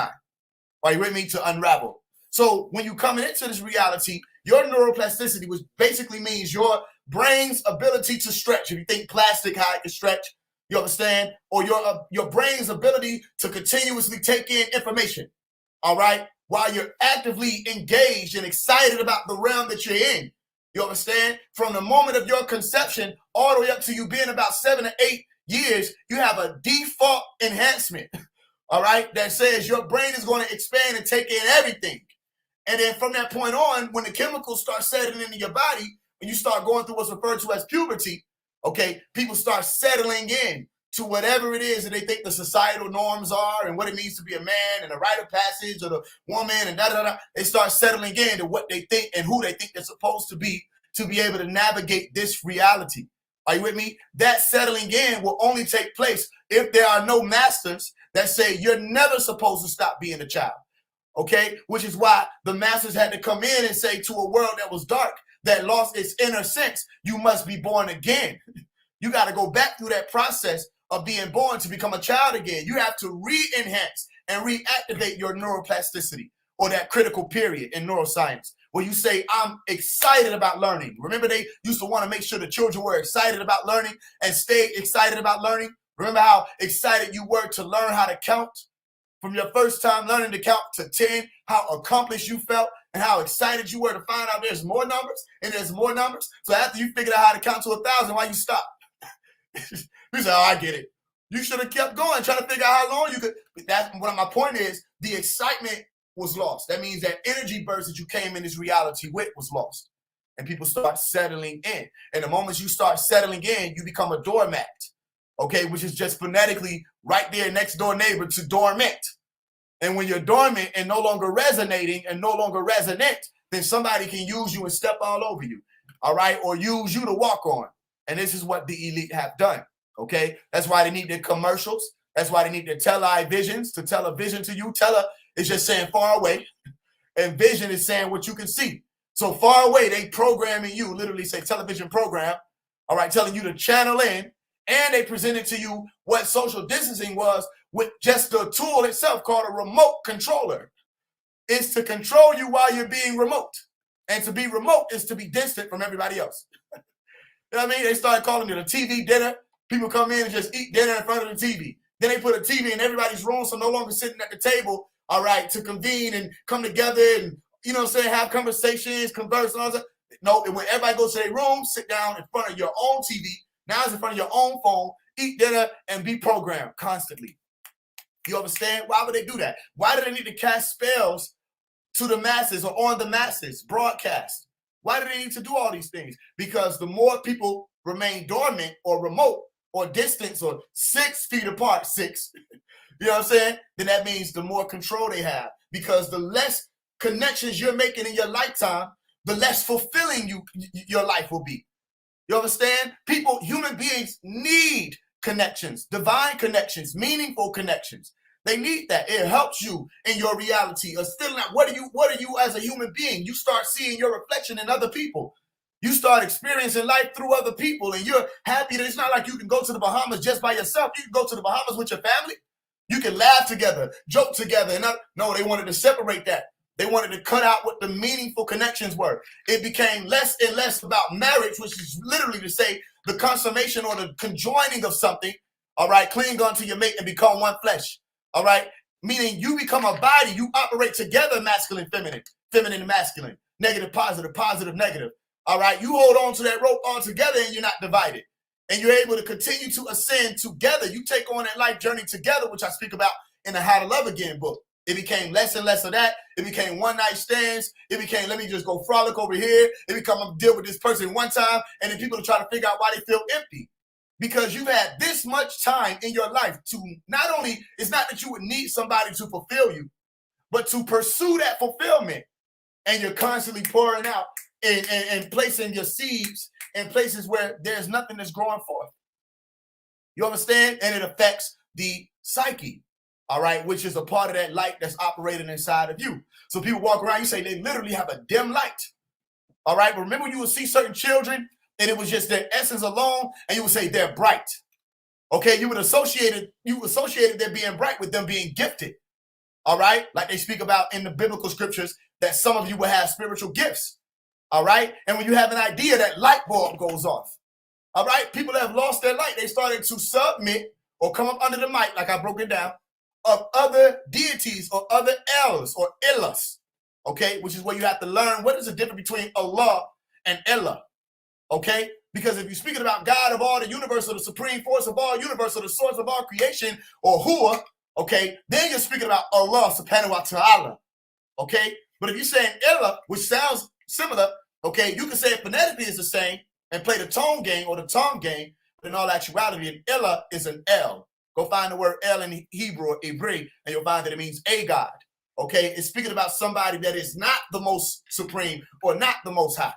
Are you with me? To unravel. So when you coming into this reality, your neuroplasticity, which basically means your brain's ability to stretch. If you think plastic, how it can stretch, you understand? Or your brain's ability to continuously take in information, all right? While you're actively engaged and excited about the realm that you're in. You understand? From the moment of your conception all the way up to you being about 7 or 8 years, you have a default enhancement, all right? That says your brain is going to expand and take in everything. And then from that point on, when the chemicals start settling into your body, when you start going through what's referred to as puberty, okay, people start settling in to whatever it is that they think the societal norms are and what it means to be a man and the rite of passage or the woman and da-da-da. They start settling in to what they think and who they think they're supposed to be able to navigate this reality. Are you with me? That settling in will only take place if there are no masters that say you're never supposed to stop being a child. Okay, which is why the masters had to come in and say to a world that was dark, that lost its inner sense, you must be born again. You got to go back through that process of being born to become a child again. You have to re-enhance and reactivate your neuroplasticity, or that critical period in neuroscience where you say, I'm excited about learning. Remember, they used to want to make sure the children were excited about learning and stay excited about learning. Remember how excited you were to learn how to count? From your first time learning to count to 10, how accomplished you felt and how excited you were to find out there's more numbers and there's more numbers. So after you figured out how to count to 1,000, why you stop? You say, oh, I get it. You should have kept going, trying to figure out how long you could. But that's what my point is. The excitement was lost. That means that energy burst that you came in this reality with was lost. And people start settling in. And the moment you start settling in, you become a doormat. Okay, which is just phonetically right there next door neighbor to dormant. And when you're dormant and no longer resonating and no longer resonant, then somebody can use you and step all over you. All right, or use you to walk on. And this is what the elite have done. Okay, that's why they need their commercials. That's why they need their televisions to tell a vision to you. Tele is just saying far away, and vision is saying what you can see. So far away, they programming you, literally say television program. All right, telling you to channel in. And they presented to you what social distancing was with just the tool itself called a remote controller. It's to control you while you're being remote. And to be remote is to be distant from everybody else. You know what I mean? They started calling it a TV dinner. People come in and just eat dinner in front of the TV. Then they put a TV in everybody's room, so no longer sitting at the table, all right, to convene and come together and, you know what I'm saying, have conversations, converse and all that. No, and when everybody goes to their room, sit down in front of your own TV. Now it's in front of your own phone, eat dinner, and be programmed constantly. You understand? Why would they do that? Why do they need to cast spells to the masses or on the masses, broadcast? Why do they need to do all these things? Because the more people remain dormant or remote or distance or 6 feet apart, you know what I'm saying? Then that means the more control they have. Because the less connections you're making in your lifetime, the less fulfilling your life will be. You understand? People, human beings need connections, divine connections, meaningful connections. They need that. It helps you in your reality of filling out. What are you as a human being? You start seeing your reflection in other people. You start experiencing life through other people, and you're happy that it's not like you can go to the Bahamas just by yourself. You can go to the Bahamas with your family. You can laugh together, joke together. And no, they wanted to separate that. They wanted to cut out what the meaningful connections were. It became less and less about marriage, which is literally to say the consummation or the conjoining of something, all right, cling onto your mate and become one flesh, all right? Meaning you become a body, you operate together, masculine, feminine, feminine and masculine, negative, positive, positive, negative, all right? You hold on to that rope all together and you're not divided. And you're able to continue to ascend together. You take on that life journey together, which I speak about in the How to Love Again book. It became less and less of that. It became one night stands. It became, let me just go frolic over here. It became, I'm deal with this person one time. And then people are trying to figure out why they feel empty. Because you've had this much time in your life to not only, it's not that you would need somebody to fulfill you, but to pursue that fulfillment. And you're constantly pouring out and placing your seeds in places where there's nothing that's growing forth. You understand? And it affects the psyche. All right, which is a part of that light that's operating inside of you. So people walk around, you say they literally have a dim light. All right, but remember you would see certain children and it was just their essence alone, and you would say they're bright. Okay, you associated their being bright with them being gifted. All right, like they speak about in the biblical scriptures that some of you will have spiritual gifts. All right, and when you have an idea, that light bulb goes off. All right, people that have lost their light, they started to submit or come up under the mic, like I broke it down, of other deities or other L's or Illahs, okay, which is where you have to learn what is the difference between Allah and Illah, okay? Because if you're speaking about God of all the universe or the supreme force of all universe or the source of all creation or Hua, okay, then you're speaking about Allah subhanahu wa ta'ala, okay? But if you're saying Illah, which sounds similar, okay, you can say it phonetically is the same and play the tone game or the tongue game, but in all actuality, an Illah is an L. Go find the word El in Hebrew or Hebrew, and you'll find that it means a God. Okay, it's speaking about somebody that is not the most supreme or not the most high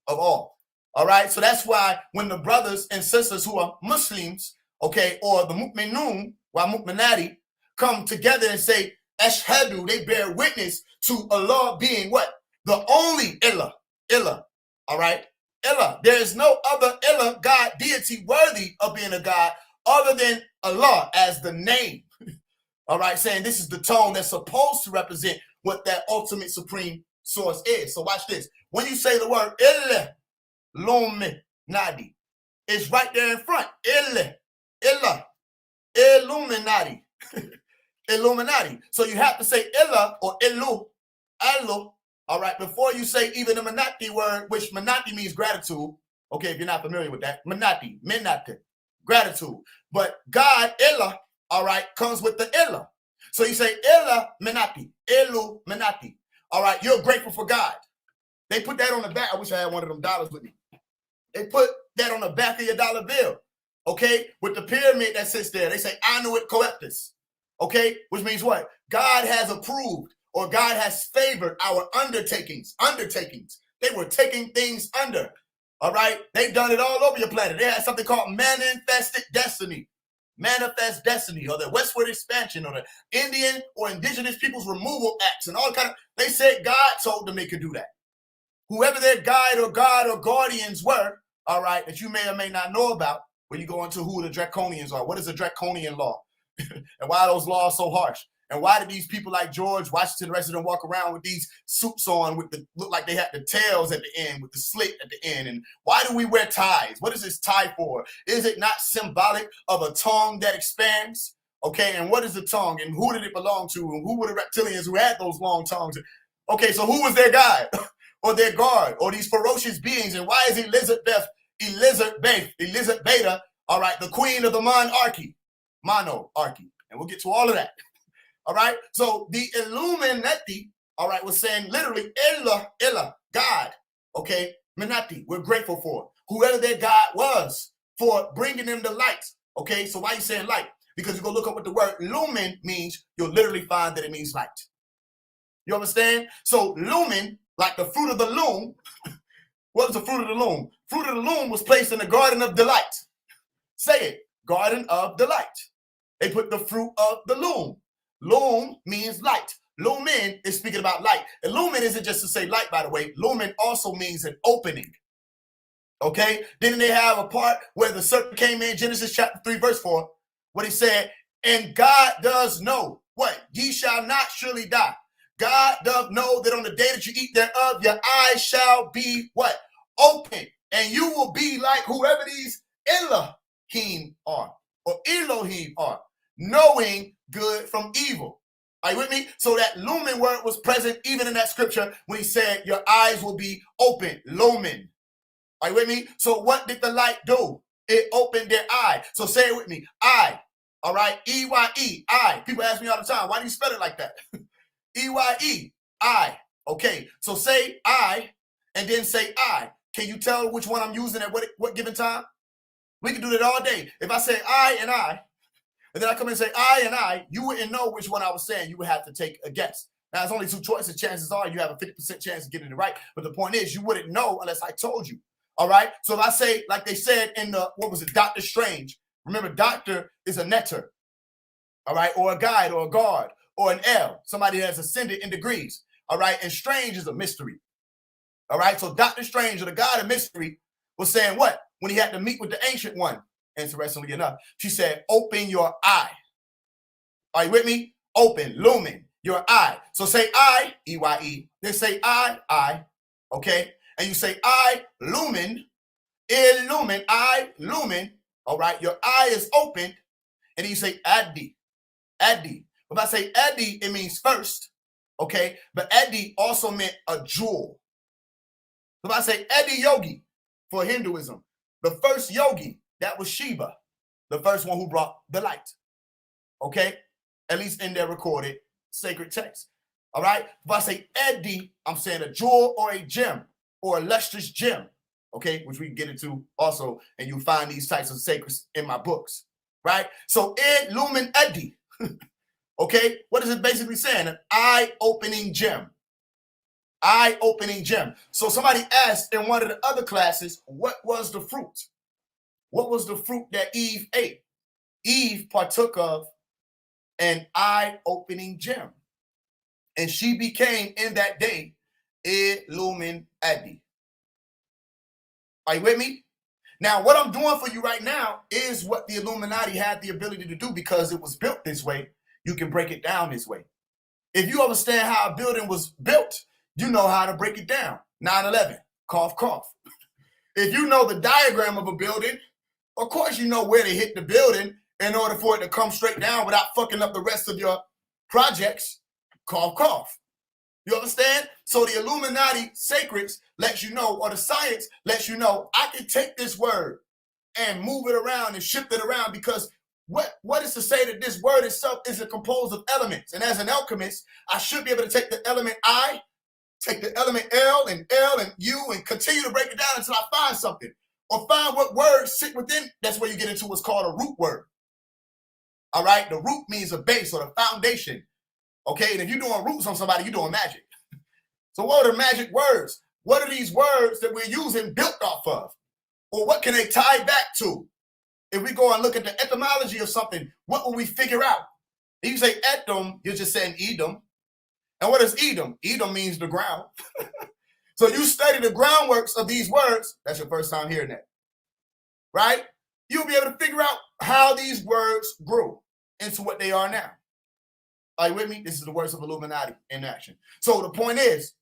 of all. All right. So that's why when the brothers and sisters who are Muslims, okay, or the mu'minun, wa mu'minati, come together and say, Ashhadu, they bear witness to Allah being what? The only Ilah. Ilah. All right. Ilah. There is no other Ilah, God, deity worthy of being a God other than Allah as the name. All right. Saying this is the tone that's supposed to represent what that ultimate supreme source is. So watch this. When you say the word Illuminati, it's right there in front. Illuminati. Illuminati. So you have to say Illa or Illu, Allu, all right, before you say even the Manati word, which Manati means gratitude. Okay, if you're not familiar with that. Manati, gratitude. But God, Illa, all right, comes with the Illa. So you say Illa Minati, Illuminati. All right, you're grateful for God. They put that on the back. I wish I had one of them dollars with me. They put that on the back of your dollar bill, okay, with the pyramid that sits there. They say Annuit Coeptus, okay, which means what? God has approved or God has favored our undertakings. They were taking things under, all right? They've done it all over your planet. They had something called manifested destiny, or the westward expansion, or the Indian or indigenous people's removal acts, and all kind of, they said God told them they could do that. Whoever their guide or God or guardians were, all right, that you may or may not know about when you go into who the draconians are. What is a draconian law? And why are those laws so harsh? And why did these people like George Washington, the rest of them, walk around with these suits on with the, look like they had the tails at the end, with the slit at the end? And why do we wear ties? What is this tie for? Is it not symbolic of a tongue that expands? Okay, and what is the tongue? And who did it belong to? And who were the reptilians who had those long tongues? Okay, so who was their guide? Or their guard, or these ferocious beings? And why is Elizabeth, all right, the queen of the monarchy? And we'll get to all of that. All right, so the Illuminati, all right, was saying literally Illa, God, okay, Minati, we're grateful for whoever their God was for bringing them the light. Okay, so why are you saying light? Because you go look up what the word lumen means, you'll literally find that it means light. You understand? So lumen, like the fruit of the loom. What was the fruit of the loom? Fruit of the loom was placed in the garden of delight. Say it, garden of delight. They put the fruit of the loom. Loom means light. Lumen is speaking about light. And lumen isn't just to say light, by the way. Lumen also means an opening. Okay? Then they have a part where the serpent came in, Genesis chapter 3, verse 4, what he said, and God does know, what? Ye shall not surely die. God doth know that on the day that you eat thereof, your eyes shall be what? Open. And you will be like whoever these Elohim are, or Elohim are, knowing good from evil. Are you with me? So that lumen word was present even in that scripture when he said, your eyes will be open. Lumen. Are you with me? So what did the light do? It opened their eye. So say it with me. I. All right. E-Y-E. I. People ask me all the time, why do you spell it like that? E-Y-E, I. Okay, so say I, and then say I. Can you tell which one I'm using at what given time? We can do that all day. If I say I, and then I come in and say I and I, you wouldn't know which one I was saying. You would have to take a guess. Now, there's only two choices. Chances are you have a 50% chance of getting it right. But the point is, you wouldn't know unless I told you. All right? So if I say, like they said in the, what was it, Doctor Strange. Remember, doctor is a netter. All right? Or a guide or a guard. Or an L, somebody that has ascended in degrees, all right? And strange is a mystery, all right? So Dr. Strange, or the God of mystery, was saying what? When he had to meet with the ancient one, interestingly enough, she said, open your eye. Are you with me? Open, lumen, your eye. So say I, E-Y-E, then say I, okay? And you say I, lumen, illumin, I, lumen, all right? Your eye is opened, and then you say addi. If I say Adi, it means first, okay? But Adi also meant a jewel. If I say Adi Yogi for Hinduism, the first yogi, that was Shiva, the first one who brought the light, okay? At least in their recorded sacred text, all right? If I say Adi, I'm saying a jewel or a gem or a lustrous gem, okay? Which we can get into also, and you'll find these types of sacreds in my books, right? So Ed Lumen Adi. Okay, what is it basically saying? An eye-opening gem. eye-opening gem. So somebody asked in one of the other classes, what was the fruit? What was the fruit that Eve ate? Eve partook of an eye-opening gem. And she became, in that day, Illuminati. Are you with me? Now, what I'm doing for you right now is what the Illuminati had the ability to do because it was built this way. You can break it down this way. If you understand how a building was built, you know how to break it down. 9/11, cough, cough. If you know the diagram of a building, of course you know where to hit the building in order for it to come straight down without fucking up the rest of your projects. Cough, cough. You understand? So the Illuminati sacreds lets you know, or the science lets you know, I can take this word and move it around and shift it around because what is to say that this word itself is composed of elements? And as an alchemist, I should be able to take the element I, take the element L and U and continue to break it down until I find something or find what words sit within. That's where you get into what's called a root word. All right. The root means a base or the foundation. Okay. And if you're doing roots on somebody, you're doing magic. So what are the magic words? What are these words that we're using built off of? Or what can they tie back to? If we go and look at the etymology of something, what will we figure out? If you say etym, you're just saying Edom. And what is Edom? Edom means the ground. So you study the groundworks of these words. That's your first time hearing that, right? You'll be able to figure out how these words grew into what they are now. Are you with me? This is the words of Illuminati in action. So the point is,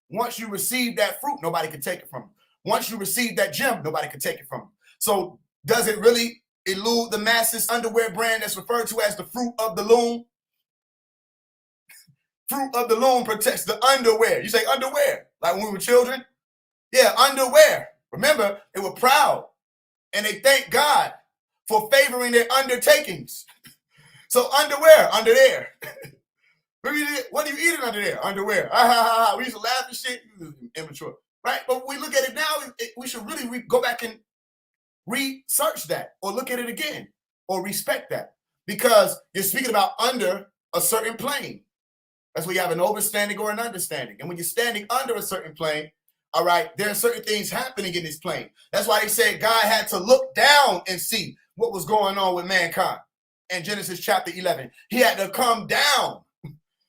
once you receive that fruit, nobody can take it from you. Once you receive that gem, nobody can take it from you. So does it really elude the masses underwear brand that's referred to as the fruit of the loom? Fruit of the loom protects the underwear. You say underwear, like when we were children? Yeah, underwear. Remember, they were proud and they thank God for favoring their undertakings. So underwear, under there. What are you eating under there? Underwear. We used to laugh and shit. Immature, right? But when we look at it now, we should really go back and research that or look at it again or respect that because you're speaking about under a certain plane. That's where you have an overstanding or an understanding. And when you're standing under a certain plane, all right, there are certain things happening in this plane. That's why they said God had to look down and see what was going on with mankind. In Genesis chapter 11, he had to come down.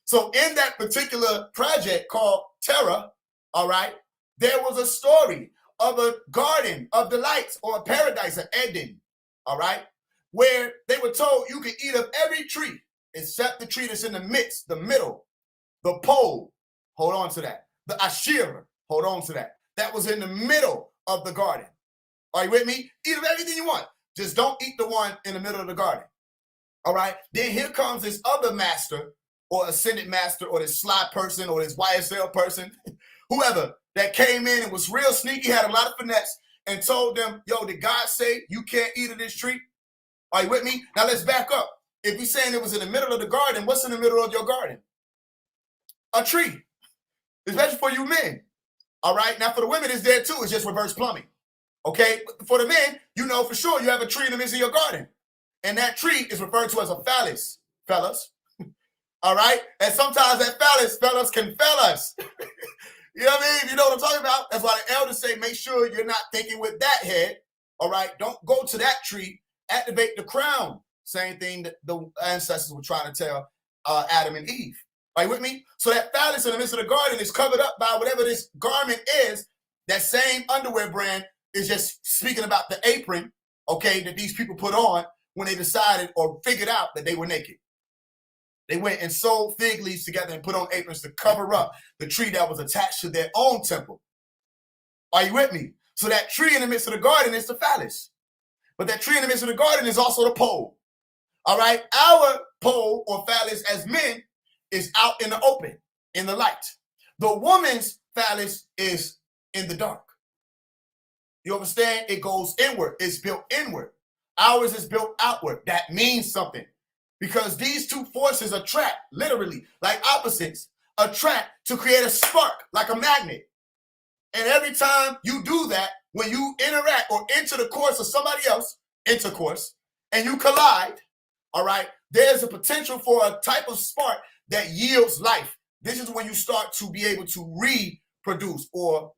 So in that particular project called Terra, all right, there was a story of a garden of delights or a paradise, an Eden, all right, where they were told you could eat of every tree except the tree that's in the midst, the middle, the pole, hold on to that, the Ashira, hold on to that. That was in the middle of the garden. Are you with me? Eat of everything you want. Just don't eat the one in the middle of the garden. All right. Then here comes this other master or ascended master or this sly person or this YSL person, whoever that came in and was real sneaky, had a lot of finesse and told them, yo, did God say you can't eat of this tree? Are you with me? Now let's back up. If we're saying it was in the middle of the garden, what's in the middle of your garden? A tree, especially for you men. All right. Now for the women, it's there too. It's just reverse plumbing. Okay. For the men, you know for sure you have a tree in the midst of your garden. And that tree is referred to as a phallus, fellas. All right. And sometimes that phallus, fellas, can fail us. You know what I mean? You know what I'm talking about? That's why the elders say, make sure you're not thinking with that head. All right. Don't go to that tree. Activate the crown. Same thing that the ancestors were trying to tell Adam and Eve. Are you with me? So that phallus in the midst of the garden is covered up by whatever this garment is. That same underwear brand is just speaking about the apron, okay, that these people put on when they decided or figured out that they were naked. They went and sewed fig leaves together and put on aprons to cover up the tree that was attached to their own temple. Are you with me? So that tree in the midst of the garden is the phallus. But that tree in the midst of the garden is also the pole. All right? Our pole or phallus as men is out in the open, in the light. The woman's phallus is in the dark. You understand? It goes inward. It's built inward. Ours is built outward. That means something. Because these two forces attract, literally, like opposites, attract to create a spark, like a magnet. And every time you do that, when you interact or enter the course of somebody else, intercourse, and you collide, all right, there's a potential for a type of spark that yields life. this is when you start to be able to reproduce, or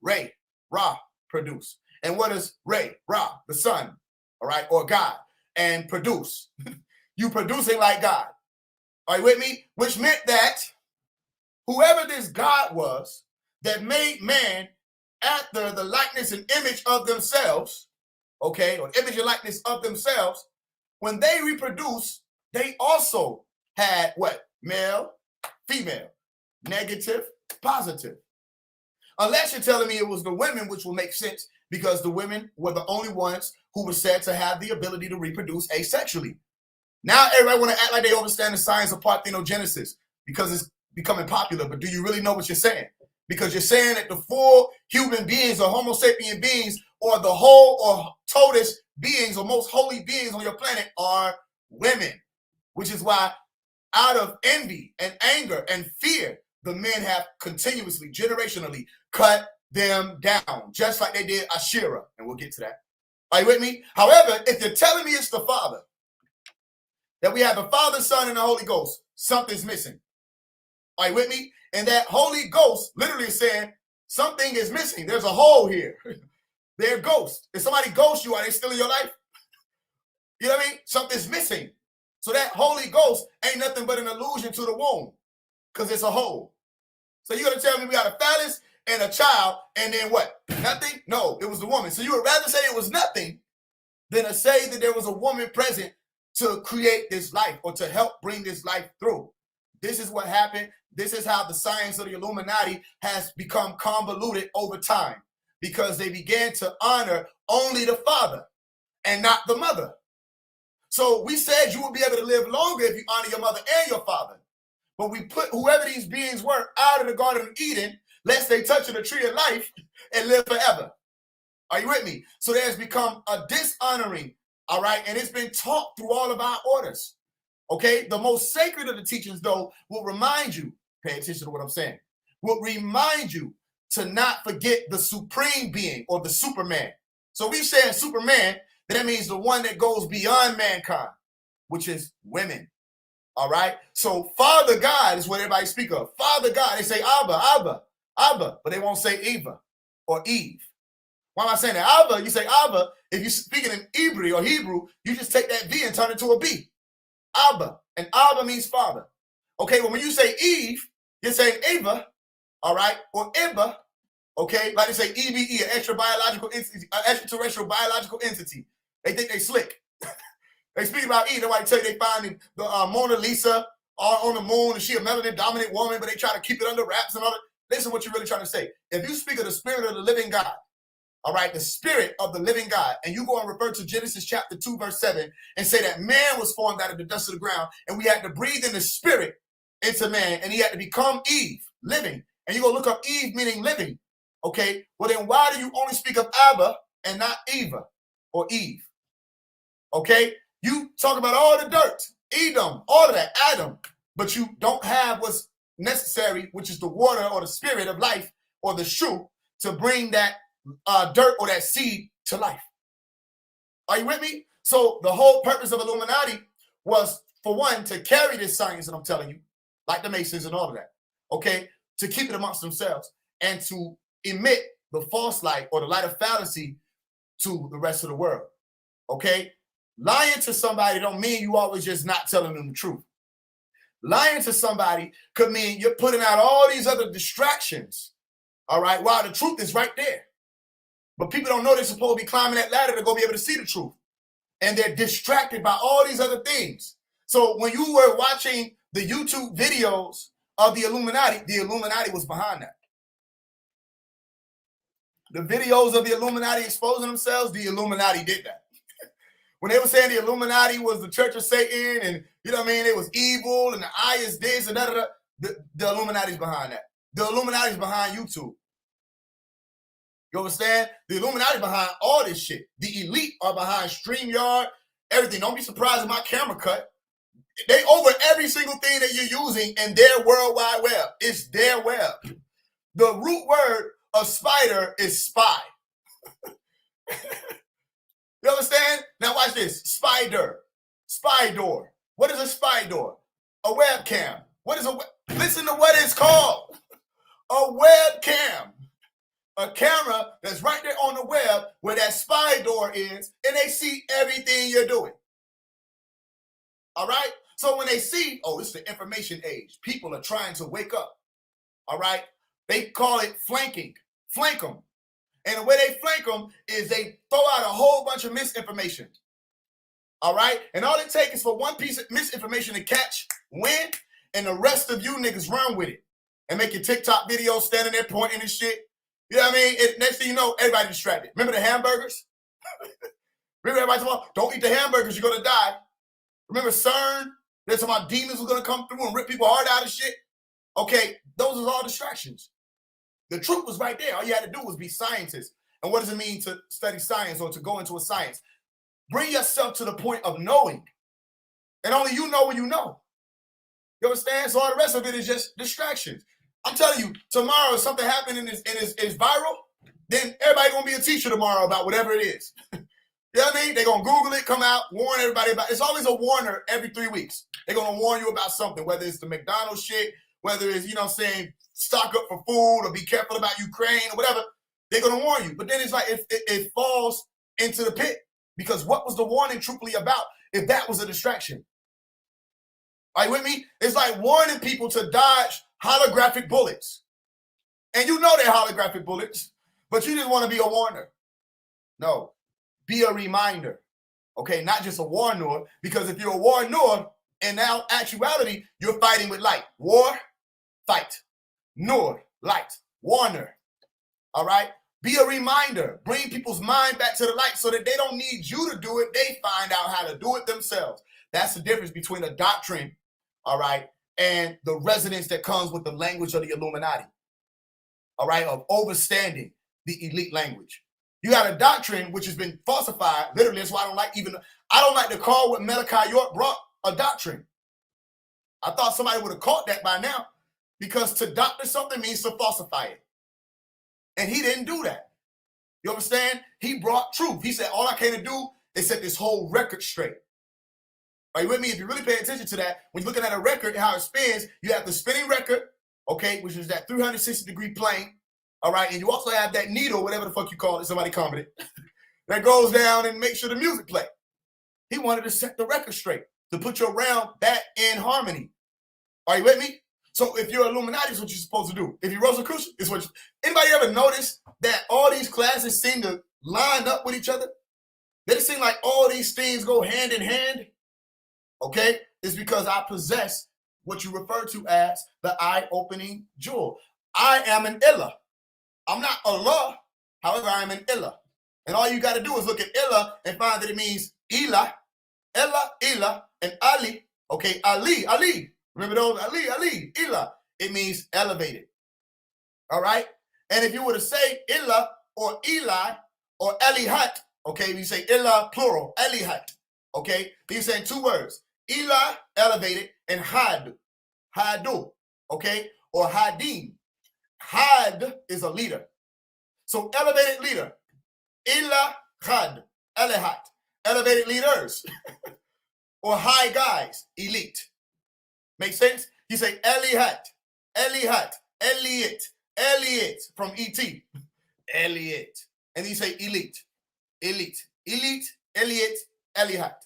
produce. And what is Ra, the sun, all right, or God, and produce. You producing like God. Are you with me? Which meant that whoever this God was that made man after the likeness and image of themselves, okay, or image and likeness of themselves, when they reproduce, they also had what? Male, female, negative, positive. Unless you're telling me it was the women, which will make sense, because the women were the only ones who were said to have the ability to reproduce asexually. Now everybody want to act like they understand the science of parthenogenesis because it's becoming popular, but do you really know what you're saying? Because you're saying that the full human beings or Homo sapien beings or the whole or totus beings or most holy beings on your planet are women, which is why out of envy and anger and fear, the men have continuously, generationally cut them down, just like they did Asherah, and we'll get to that. Are you with me? However, if you're telling me it's the Father, that we have the Father, Son, and the Holy Ghost, something's missing. Are you with me? And that Holy Ghost literally is saying something is missing. There's a hole here. They're ghosts. If somebody ghosts you, are they still in your life? You know what I mean? Something's missing. So that Holy Ghost ain't nothing but an allusion to the womb, because it's a hole. So you're going to tell me we got a phallus and a child, and then what? Nothing? No, it was the woman. So you would rather say it was nothing than to say that there was a woman present to create this life or to help bring this life through. This is what happened. This is how the science of the Illuminati has become convoluted over time, because they began to honor only the father and not the mother. So we said you would be able to live longer if you honor your mother and your father. But we put whoever these beings were out of the Garden of Eden, lest they touch the tree of life and live forever. Are you with me? So there's become a dishonoring, all right? And it's been taught through all of our orders, okay? The most sacred of the teachings, though, will remind you, pay attention to what I'm saying, will remind you to not forget the supreme being or the Superman. So we say Superman, that means the one that goes beyond mankind, which is women. All right. So Father God is what everybody speak of. Father God. They say Abba, but they won't say Eva or Eve. Why am I saying that? Abba, you say Abba. If you're speaking in Hebrew or Hebrew, you just take that V and turn it to a B. Abba. And Abba means father. Okay. Well, when you say Eve, you're saying Eva. All right. Or Eba. Okay. Like they say EBE, an extraterrestrial biological entity. They think they slick. They speak about Eve. Nobody tell you they find the Mona Lisa on the moon and she a melanin dominant woman, but they try to keep it under wraps and all that. Listen what you're really trying to say. If you speak of the spirit of the living God, all right, the spirit of the living God, and you go and refer to Genesis chapter 2, verse 7, and say that man was formed out of the dust of the ground, and we had to breathe in the spirit into man, and he had to become Eve, living. And you go look up Eve meaning living. Okay, well then why do you only speak of Abba and not Eva or Eve? Okay, you talk about all the dirt, Edom, all of that, Adam, but you don't have what's necessary, which is the water or the spirit of life or the shu to bring that dirt or that seed to life. Are you with me? So the whole purpose of Illuminati was, for one, to carry this science that I'm telling you, like the Masons and all of that, okay, to keep it amongst themselves and to emit the false light or the light of fallacy to the rest of the world, okay? Lying to somebody don't mean you always just not telling them the truth. Lying to somebody could mean you're putting out all these other distractions, all right, while the truth is right there. But people don't know they're supposed to be climbing that ladder to go be able to see the truth. And they're distracted by all these other things. So when you were watching the YouTube videos of the Illuminati was behind that. The videos of the Illuminati exposing themselves, the Illuminati did that. When they were saying the Illuminati was the Church of Satan and, you know what I mean, it was evil and the eye is this and that, the Illuminati's behind that. The Illuminati's behind YouTube. You understand? The Illuminati's behind all this shit. The elite are behind StreamYard, everything. Don't be surprised if my camera cut. They over every single thing that you're using in their World Wide Web. It's their web. The root word of spider is spy. You understand? Now watch this. Spider. Spy door. What is a spy door? A webcam. What is a Listen to what it's called. A webcam. A camera that's right there on the web where that spy door is, and they see everything you're doing. All right? So when they see, oh, it's the information age. People are trying to wake up. All right? They call it flanking. Flank them. And the way they flank them is they throw out a whole bunch of misinformation. All right? And all it takes is for one piece of misinformation to catch wind, and the rest of you niggas run with it and make your TikTok videos standing there pointing and shit. You know what I mean? Next thing you know, everybody distracted. Remember the hamburgers? Remember everybody talking about, don't eat the hamburgers, you're going to die. Remember CERN? They're talking about demons were going to come through and rip people heart out of shit. Okay, those are all distractions. The truth was right there. All you had to do was be scientists. And what does it mean to study science or to go into a science? Bring yourself to the point of knowing. And only you know when you know. You understand? So all the rest of it is just distractions. I'm telling you, tomorrow if something happened and is viral, then everybody gonna be a teacher tomorrow about whatever it is. You know what I mean? They're gonna Google it, come out, warn everybody about it. It's always a warner every 3 weeks. They're gonna warn you about something, whether it's the McDonald's shit, whether it's, you know what I'm saying, stock up for food or be careful about Ukraine or whatever. They're gonna warn you. But then it's like it falls into the pit. Because what was the warning truthfully about if that was a distraction? Are you with me? It's like warning people to dodge holographic bullets. And you know they're holographic bullets, but you just want to be a warner. No, be a reminder. Okay, not just a warner, because if you're a warner, in now actuality, you're fighting with light. War, fight. Nur, light. Warner. All right? Be a reminder. Bring people's mind back to the light so that they don't need you to do it. They find out how to do it themselves. That's the difference between a doctrine, all right, and the resonance that comes with the language of the Illuminati, all right, of overstanding the elite language. You got a doctrine which has been falsified. Literally, that's why I don't like to call what Malachi York brought a doctrine. I thought somebody would have caught that by now, because to doctor something means to falsify it. And he didn't do that. You understand? He brought truth. He said, all I came to do is set this whole record straight. Are you with me? If you really pay attention to that, when you're looking at a record and how it spins, you have the spinning record, okay, which is that 360-degree plane, all right? And you also have that needle, whatever the fuck you call it, somebody commented, that goes down and makes sure the music play. He wanted to set the record straight, to put your round back in harmony. Are you with me? So if you're Illuminati, it's what you're supposed to do. If you're Rosicrucian, it's what anybody ever notice that all these classes seem to line up with each other? They seem like all these things go hand in hand. Okay? It's because I possess what you refer to as the eye-opening jewel. I am an Illah. I'm not Allah. However, I am an Illah. And all you got to do is look at Illah and find that it means Ilah, Ella, Ilah, and Ali. Okay, Ali, Ali. Remember those? Ali, Ali, Ilah. It means elevated. All right? And if you were to say Ilah or Eli or Elihat, okay, you say Ilah plural, Elihat, okay? You're saying two words. Ilah, elevated, and Had, Hadu, okay? Or Hadim. Had is a leader. So elevated leader. Ilah, Had, Elihat. Elevated leaders. Or high guys, elite. Make sense? You say Elihat, Elihat, Eliot, Eliot from E.T. Eliot. And you say elite, elite, elite, Eliot, Elihat.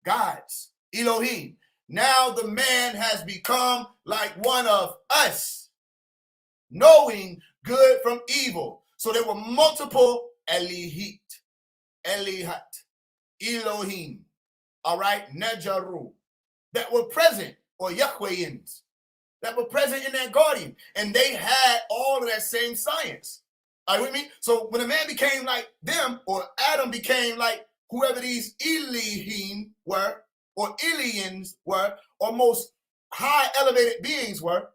Gods, Elohim. Now the man has become like one of us, knowing good from evil. So there were multiple Elihit, Elihat, Elohim, all right, Najaru, that were present, or Yahwehins, that were present in that garden. And they had all of that same science. Are you with me? So when a man became like them, or Adam became like whoever these Elohim were, or aliens were, or most high elevated beings were,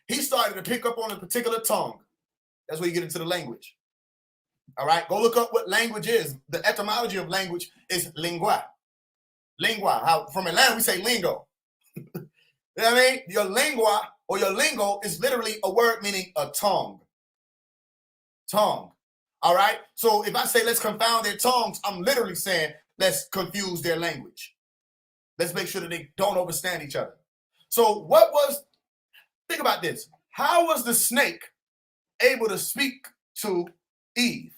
he started to pick up on a particular tongue. That's where you get into the language. All right, go look up what language is. The etymology of language is lingua. Lingua. How from Atlanta we say lingo. You know what I mean? Your lingua or your lingo is literally a word meaning a tongue. Tongue. All right? So if I say let's confound their tongues, I'm literally saying let's confuse their language. Let's make sure that they don't understand each other. So what was Think about this. How was the snake able to speak to Eve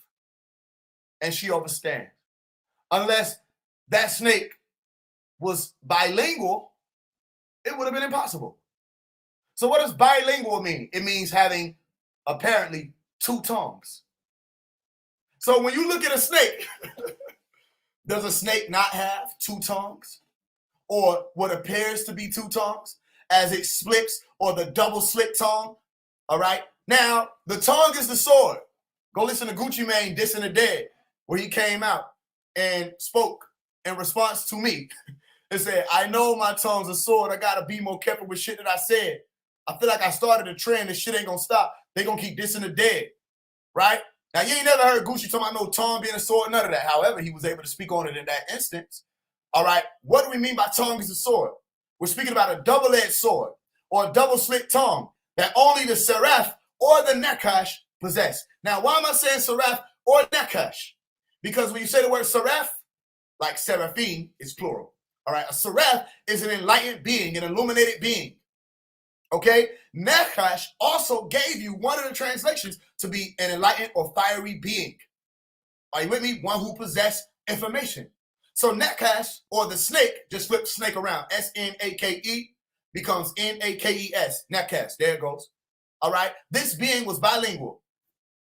and she understands? Unless that snake was bilingual, it would have been impossible. So what does bilingual mean? It means having apparently two tongues. So when you look at a snake, does a snake not have two tongues? Or what appears to be two tongues as it splits, or the double slit tongue? All right. Now, the tongue is the sword. Go listen to Gucci Mane dissing the dead, where he came out and spoke in response to me and said, I know my tongue's a sword. I got to be more careful with shit that I said. I feel like I started a trend. This shit ain't going to stop. They going to keep dissing the dead. Right? Now, you ain't never heard Gucci talking about no tongue being a sword, none of that. However, he was able to speak on it in that instance. All right. What do we mean by tongue is a sword? We're speaking about a double-edged sword or a double-slit tongue that only the seraph or the nakash possess. Now, why am I saying seraph or nakash? Because when you say the word seraph, like seraphim is plural. All right. A seraph is an enlightened being, an illuminated being. Okay. Nakash also gave you one of the translations to be an enlightened or fiery being. Are you with me? One who possessed information. So Nakash, or the snake, just flip snake around. S-N-A-K-E becomes N-A-K-E-S. Nakash. There it goes. All right. This being was bilingual,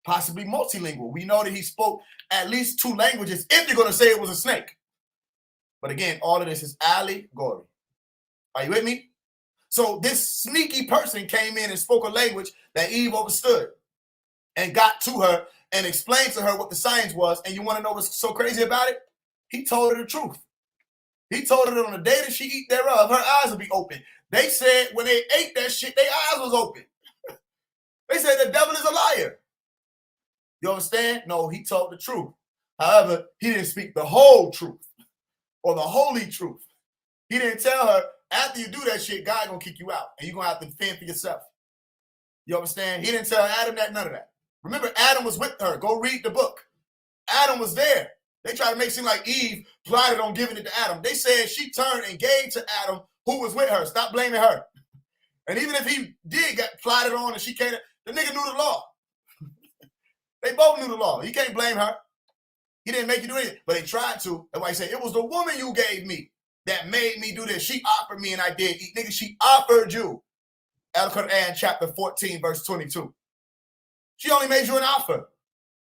possibly multilingual. We know that he spoke at least two languages if you're going to say it was a snake. But again, all of this is allegory. Are you with me? So this sneaky person came in and spoke a language that Eve understood and got to her and explained to her what the science was. And you want to know what's so crazy about it? He told her the truth. He told her that on the day that she eat thereof, her eyes will be open. They said when they ate that shit, their eyes was open. They said the devil is a liar. You understand? No, he told the truth. However, he didn't speak the whole truth or the holy truth. He didn't tell her, after you do that shit, God gonna kick you out and you're gonna have to fend for yourself. You understand? He didn't tell Adam that, none of that. Remember, Adam was with her. Go read the book. Adam was there. They tried to make it seem like Eve plotted on giving it to Adam. They said she turned and gave to Adam who was with her. Stop blaming her. And even if he did get plotted on and she can't, the nigga knew the law. They both knew the law. You can't blame her. He didn't make you do anything, but they tried to. That's why he said, it was the woman you gave me that made me do this. She offered me and I did eat. Nigga, she offered you. Al-Quran chapter 14, verse 22. She only made you an offer.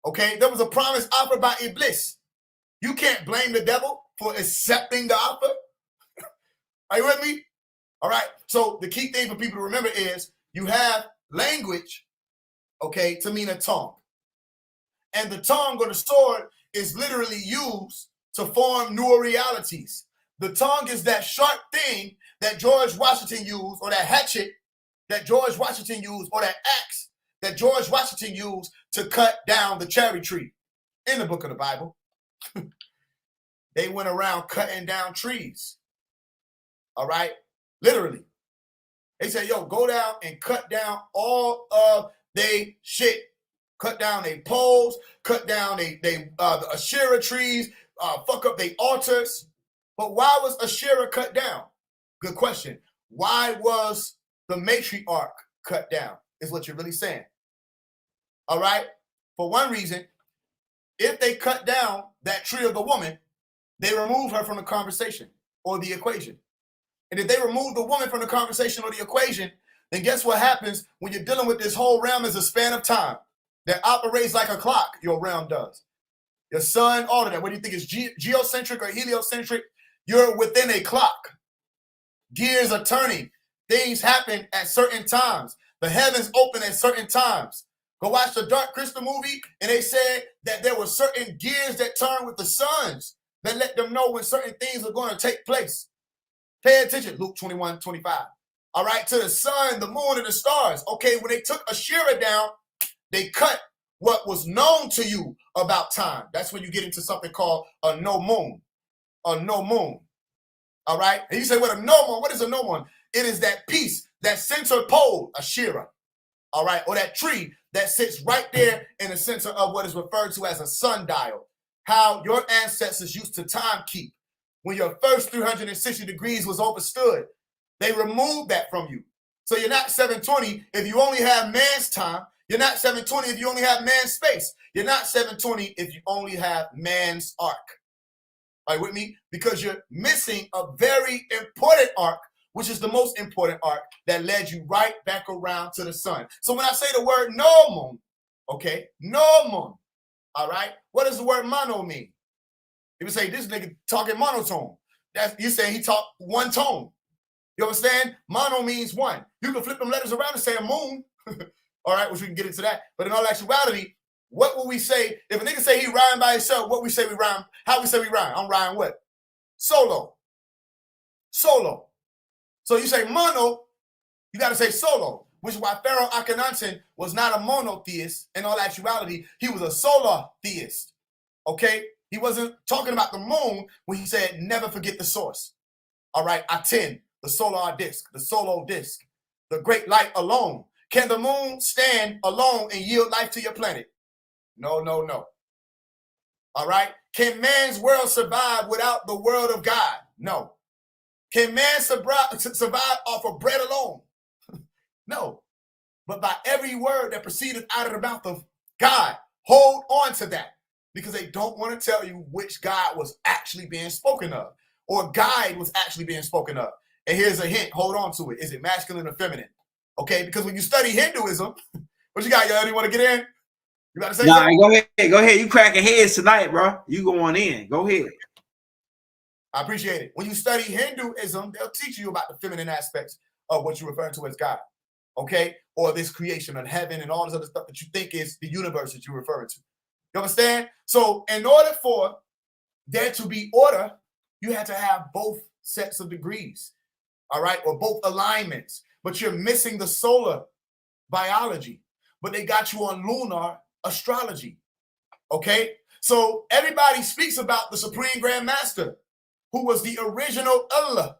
Okay? There was a promise offered by Iblis. You can't blame the devil for accepting the offer. Are you with me? All right. So the key thing for people to remember is you have language, okay, to mean a tongue. And the tongue or the sword is literally used to form newer realities. The tongue is that sharp thing that George Washington used, or that hatchet that George Washington used, or that axe that George Washington used to cut down the cherry tree in the book of the Bible. They went around cutting down trees. All right? Literally. They said, yo, go down and cut down all of they shit. Cut down their poles, cut down the Asherah trees, fuck up their altars. But why was Asherah cut down? Good question. Why was the matriarch cut down? Is what you're really saying. All right? For one reason, if they cut down that tree of the woman, they remove her from the conversation or the equation. And if they remove the woman from the conversation or the equation, then guess what happens when you're dealing with this whole realm as a span of time that operates like a clock, your realm does. Your sun, all of that, whether you think it's geocentric or heliocentric, you're within a clock. Gears are turning. Things happen at certain times. The heavens open at certain times. Go watch the Dark Crystal movie, and they said that there were certain gears that turn with the suns that let them know when certain things are going to take place. Pay attention, Luke 21:25. All right, to the sun, the moon, and the stars. Okay, when they took Asherah down, they cut what was known to you about time. That's when you get into something called a no moon. A no moon. All right? And you say, what a no moon? What is a no moon? It is that piece, that center pole, Asherah. All right? Or that tree that sits right there in the center of what is referred to as a sundial. How your ancestors used to time keep. When your first 360 degrees was overstood, they removed that from you. So you're not 720 if you only have man's time. You're not 720 if you only have man's space. You're not 720 if you only have man's arc. Are you with me? Because you're missing a very important arc, which is the most important arc that led you right back around to the sun. So when I say the word nomon, okay, nomon, all right, what does the word mono mean? If you say this nigga talking monotone, that's you saying he talk one tone. You understand? Mono means one. You can flip them letters around and say a moon. All right, which we can get into that. But in all actuality, what will we say? If a nigga say he rhyme by himself, what we say we rhyme? How we say we rhyme? I'm rhyme what? Solo. Solo. So you say mono, you got to say solo, which is why Pharaoh Akhenaten was not a monotheist. In all actuality, he was a solar theist. Okay? He wasn't talking about the moon when he said, never forget the source. All right, Aten, the solar disk, the solo disk, the great light alone. Can the moon stand alone and yield life to your planet? No, no, no. All right. Can man's world survive without the world of God? No. Can man survive off of bread alone? No. But by every word that proceeded out of the mouth of God, hold on to that, because they don't want to tell you which God was actually being spoken of or guide was actually being spoken of. And here's a hint. Hold on to it. Is it masculine or feminine? Okay, because when you study Hinduism, what you got, y'all? You want to get in? You got to say something? Go ahead. Go ahead. You cracking heads tonight, bro. You going in. Go ahead. I appreciate it. When you study Hinduism, they'll teach you about the feminine aspects of what you refer to as God, okay? Or this creation of heaven and all this other stuff that you think is the universe that you're referring to. You understand? So in order for there to be order, you had to have both sets of degrees, all right? Or both alignments. But you're missing the solar biology. But they got you on lunar astrology, okay? So everybody speaks about the Supreme Grand Master, who was the original Allah,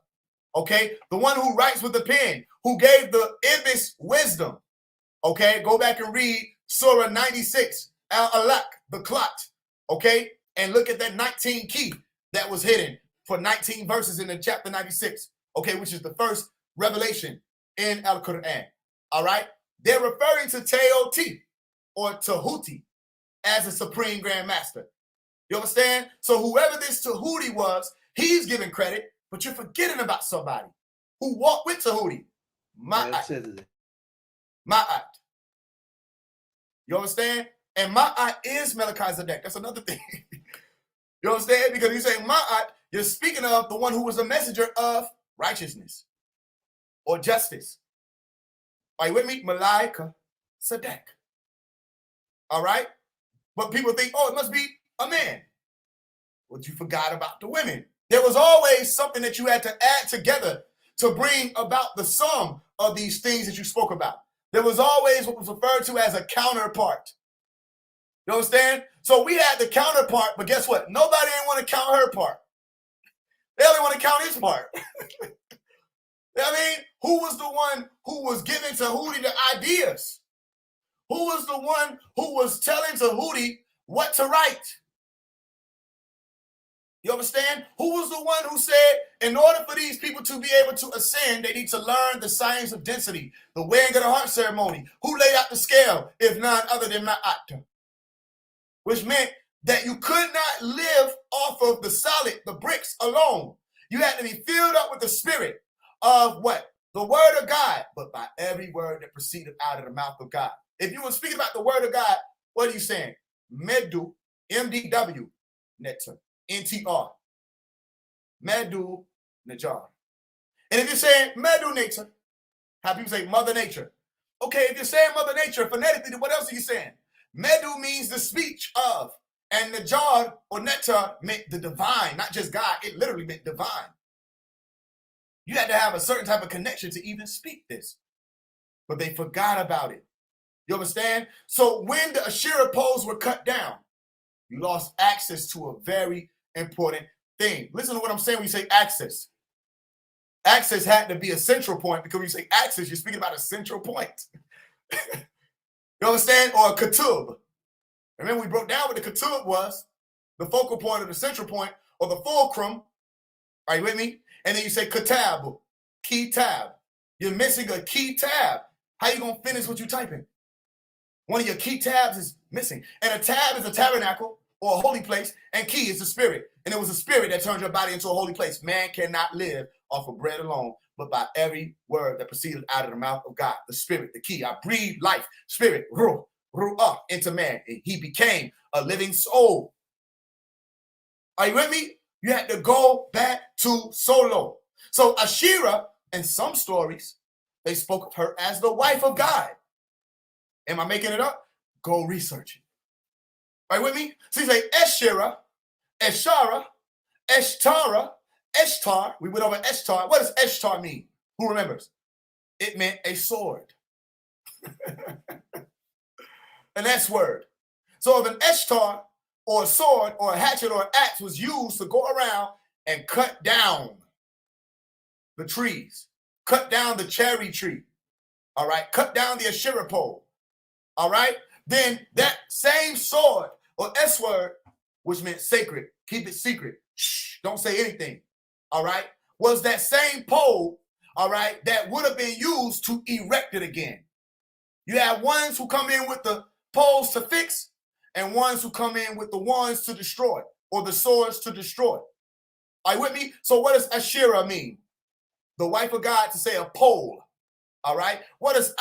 okay? The one who writes with the pen, who gave the Ibis wisdom, okay? Go back and read Surah 96, Al-Alaq, the clot, okay? And look at that 19 key that was hidden for 19 verses in the chapter 96, okay? Which is the first revelation in Al-Quran, all right? They're referring to Teoti or Tahuti as a Supreme Grand Master. You understand? So whoever this Tahuti was, he's giving credit, but you're forgetting about somebody who walked with Tahuti. Ma'at. Ma'at. You understand? And Ma'at is Melchizedek. That's another thing. You understand? Because you say Ma'at, you're speaking of the one who was a messenger of righteousness or justice. Are you with me? Malaika Sadek. All right? But people think, oh, it must be a man. But you forgot about the women. There was always something that you had to add together to bring about the sum of these things that you spoke about. There was always what was referred to as a counterpart. You understand? So we had the counterpart, but guess what? Nobody didn't want to count her part. They only want to count his part. I mean, who was the one who was giving Tahuti the ideas? Who was the one who was telling Tahuti what to write? You understand? Who was the one who said, in order for these people to be able to ascend, they need to learn the science of density, the weighing of the heart ceremony? Who laid out the scale, if none other than Ma'at? Which meant that you could not live off of the solid, the bricks alone. You had to be filled up with the spirit of what? The word of God, but by every word that proceeded out of the mouth of God. If you were speaking about the word of God, what are you saying? Medu, MDW, Netter, NTR, Medu Najar. And if you're saying Medu Nature, how people say Mother Nature. Okay, if you're saying Mother Nature phonetically, then what else are you saying? Medu means the speech of, and Najar or Netter meant the divine, not just God. It literally meant divine. You had to have a certain type of connection to even speak this. But they forgot about it. You understand? So when the Asherah poles were cut down, you lost access to a very important thing. Listen to what I'm saying when you say access. Access had to be a central point, because when you say access, you're speaking about a central point. You understand? Or a ketub. Remember, we broke down what the ketub was, the focal point or the central point or the fulcrum. Are you with me? And then you say kitab, kitab. You're missing a key tab. How you gonna finish what you typing? One of your key tabs is missing. And a tab is a tabernacle or a holy place, and key is the spirit. And it was a spirit that turned your body into a holy place. Man cannot live off of bread alone, but by every word that proceeded out of the mouth of God. The spirit, the key. I breathe life, spirit, ruh up into man, and he became a living soul. Are you with me? You had to go back to Solo. So Ashira, in some stories, they spoke of her as the wife of God. Am I making it up? Go research it. Are you with me? So you say Eshira, Eshara, Eshtara, Eshtar. We went over Eshtar. What does Eshtar mean? Who remembers? It meant a sword. An S word. So if an Eshtar or a sword or a hatchet or an axe was used to go around and cut down the trees, cut down the cherry tree, all right, cut down the Ashira pole, all right, then that same sword or S word, which meant sacred, keep it secret, shh, don't say anything, all right, was that same pole, all right, that would have been used to erect it again. You have ones who come in with the poles to fix and ones who come in with the wands to destroy or the swords to destroy. Are you with me? So what does Ashira mean? The wife of God, to say a pole. All right. What does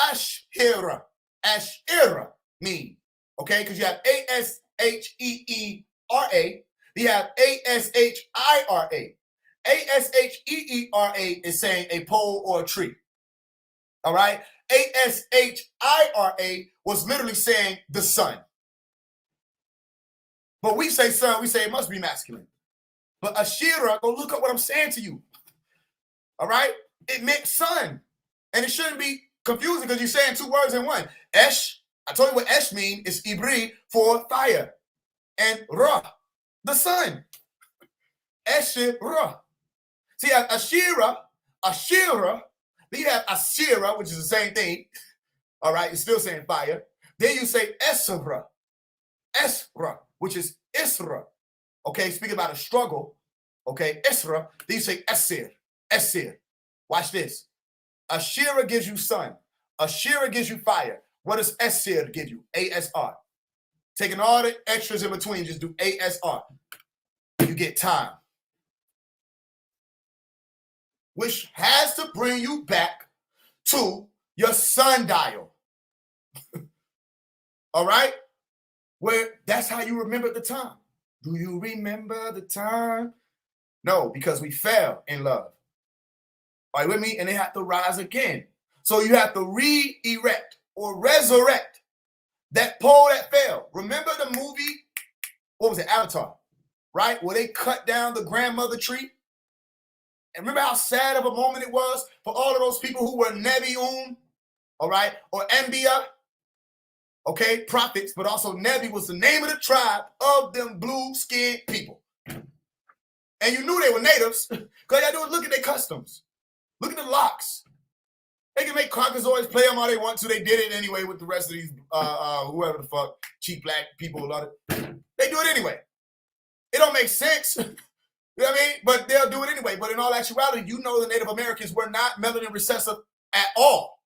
Ashira mean? Okay, because you have Asheera. You have Ashira. Asheera is saying a pole or a tree. All right. Ashira was literally saying the sun. But we say sun, we say it must be masculine. But Ashira, go look up what I'm saying to you. All right? It meant sun. And it shouldn't be confusing because you're saying two words in one. Esh, I told you what Esh means, is Ibri for fire. And Ra, the sun. Eshira. See, you have Ashira, then you have Ashira, which is the same thing. All right, you're still saying fire. Then you say Esra, which is Isra. Okay, speaking about a struggle. Okay, Isra. Then you say Esir. Watch this. Ashira gives you sun. Ashira gives you fire. What does Esir give you? ASR. Taking all the extras in between, just do ASR. You get time. Which has to bring you back to your sundial. All right? Where that's how you remember the time. Do you remember the time? No, because we fell in love. Are you with me? And they have to rise again. So you have to re-erect or resurrect that pole that fell. Remember the movie, what was it, Avatar, right? Where they cut down the grandmother tree? And remember how sad of a moment it was for all of those people who were Nebi'um, all right, or Anbiya, okay, prophets, but also Nebi was the name of the tribe of them blue-skinned people. And you knew they were natives because you do is look at their customs. Look at the locks. They can make Caucasoids play them all they want to. They did it anyway with the rest of these, whoever the fuck, cheap black people. They do it anyway. It don't make sense. You know what I mean? But they'll do it anyway. But in all actuality, you know the Native Americans were not melanin recessive at all.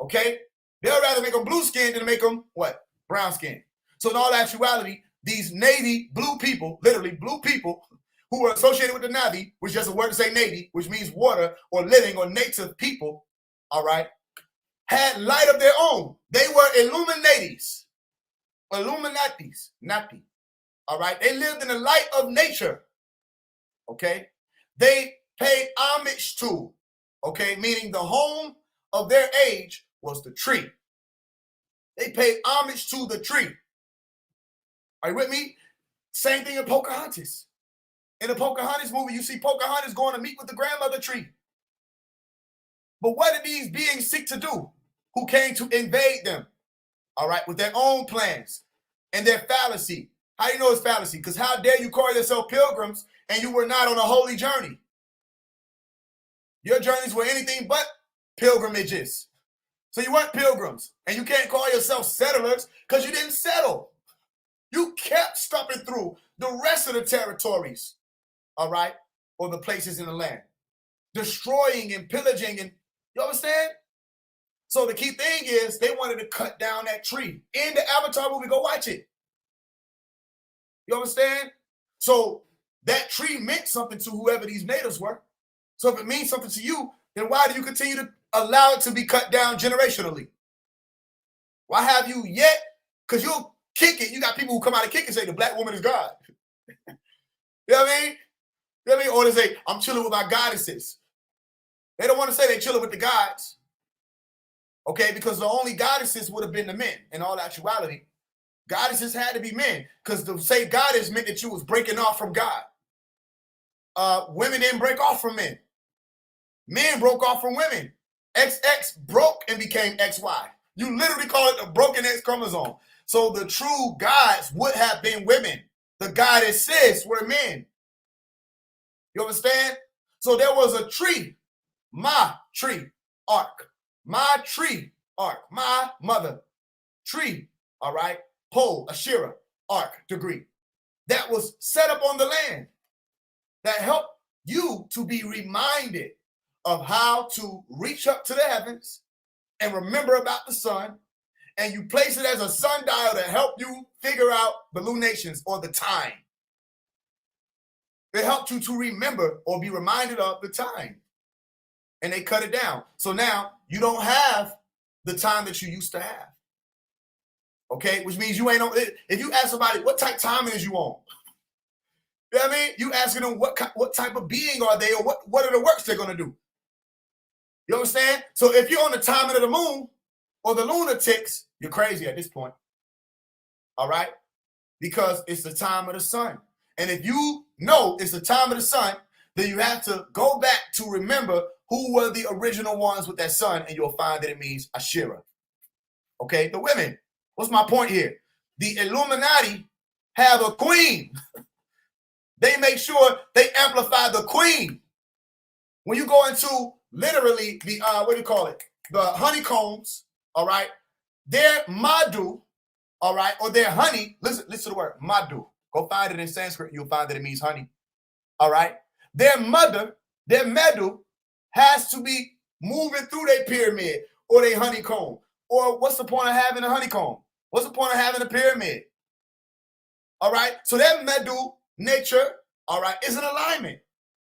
Okay? They'll rather make them blue skinned than make them, what? Brown skinned. So in all actuality, these Navy blue people, literally blue people, who were associated with the Navi, which is just a word to say Navy, which means water or living or native people, all right, had light of their own. They were Illuminatis. Nati. All right? They lived in the light of nature. Okay? They paid homage to, okay, meaning the home of their age was the tree. They paid homage to the tree. Are you with me? Same thing in Pocahontas. In the Pocahontas movie, you see Pocahontas going to meet with the grandmother tree. But what did these beings seek to do who came to invade them? All right, with their own plans and their fallacy. How do you know it's fallacy? Because how dare you call yourself pilgrims and you were not on a holy journey? Your journeys were anything but pilgrimages. So you weren't pilgrims, and you can't call yourself settlers because you didn't settle. You kept stopping through the rest of the territories, all right, or the places in the land, destroying and pillaging and You understand? So the key thing is they wanted to cut down that tree. In the Avatar movie, go watch it. You understand? So that tree meant something to whoever these natives were. So if it means something to you, then why do you continue to allow it to be cut down generationally? Why have you yet? Because you'll kick it. You got people who come out and kick and say the black woman is God. You know what I mean? You know what I mean? Or they say, I'm chilling with my goddesses. They don't want to say they're chilling with the gods. Okay, because the only goddesses would have been the men in all actuality. Goddesses had to be men, because to say goddess meant that you was breaking off from God. Women didn't break off from men. Men broke off from women. XX broke and became XY. You literally call it the broken X chromosome. So the true gods would have been women. The goddesses were men. You understand? So there was a tree, my tree arc. My tree arc, my mother tree, all right, pole, Asherah, arc, degree. That was set up on the land that helped you to be reminded of how to reach up to the heavens and remember about the sun. And you place it as a sundial to help you figure out the lunations or the time. It helped you to remember or be reminded of the time. And they cut it down. So now you don't have the time that you used to have. Okay, which means you ain't on. If you ask somebody what type time is you on, you know what I mean? You asking them what type of being are they, or what are the works they're gonna do. You understand? So if you're on the timing of the moon or the lunatics, you're crazy at this point. All right, because it's the time of the sun, and if you know it's the time of the sun, then you have to go back to remember who were the original ones with that sun, and you'll find that it means Asherah. Okay, the women. What's my point here? The Illuminati have a queen. They make sure they amplify the queen. When you go into literally the, what do you call it? The honeycombs, all right? Their madhu, all right, or their honey, listen to the word, madhu. Go find it in Sanskrit, you'll find that it means honey, all right? Their mother, their medu, has to be moving through their pyramid or their honeycomb. Or what's the point of having a honeycomb? What's the point of having a pyramid? All right, so that medu nature, all right, is in alignment.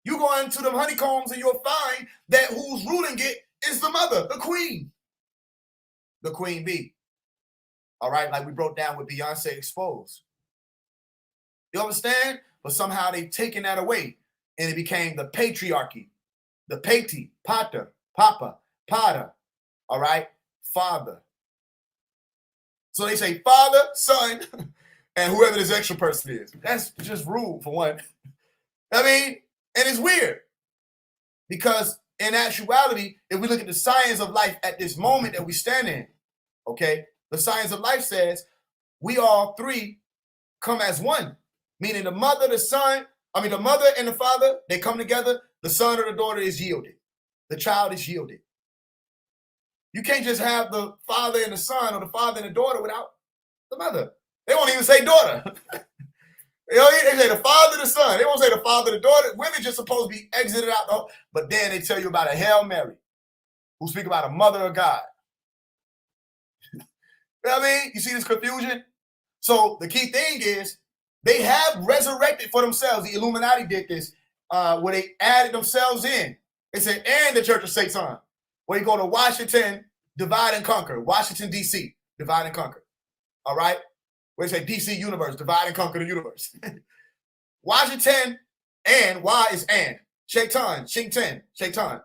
You go into the honeycombs and you'll find that who's ruling it is the mother, the queen bee. All right, like we broke down with Beyonce Exposed. You understand? But somehow they've taken that away and it became the patriarchy, the pati, pater, papa, pater, all right, father. So they say father, son, and whoever this extra person is. That's just rude for one. I mean, and it's weird because in actuality, if we look at the science of life at this moment that we stand in, okay, the science of life says we all three come as one, meaning the mother, the mother and the father, they come together. The son or the daughter is yielded. The child is yielded. You can't just have the father and the son or the father and the daughter without the mother. They won't even say daughter. They say the father, the son. They won't say the father, the daughter. Women just supposed to be exited out though. But then they tell you about a Hail Mary, who speak about a mother of God. You know what I mean? You see this confusion? So the key thing is they have resurrected for themselves. The Illuminati did this where they added themselves in. They said, and the Church of Satan. Where you go to Washington, divide and conquer. Washington, D.C., divide and conquer. All right? Where they say D.C. universe, divide and conquer the universe. Washington, and Y is and. Shaitan, Shingten, Shaitan,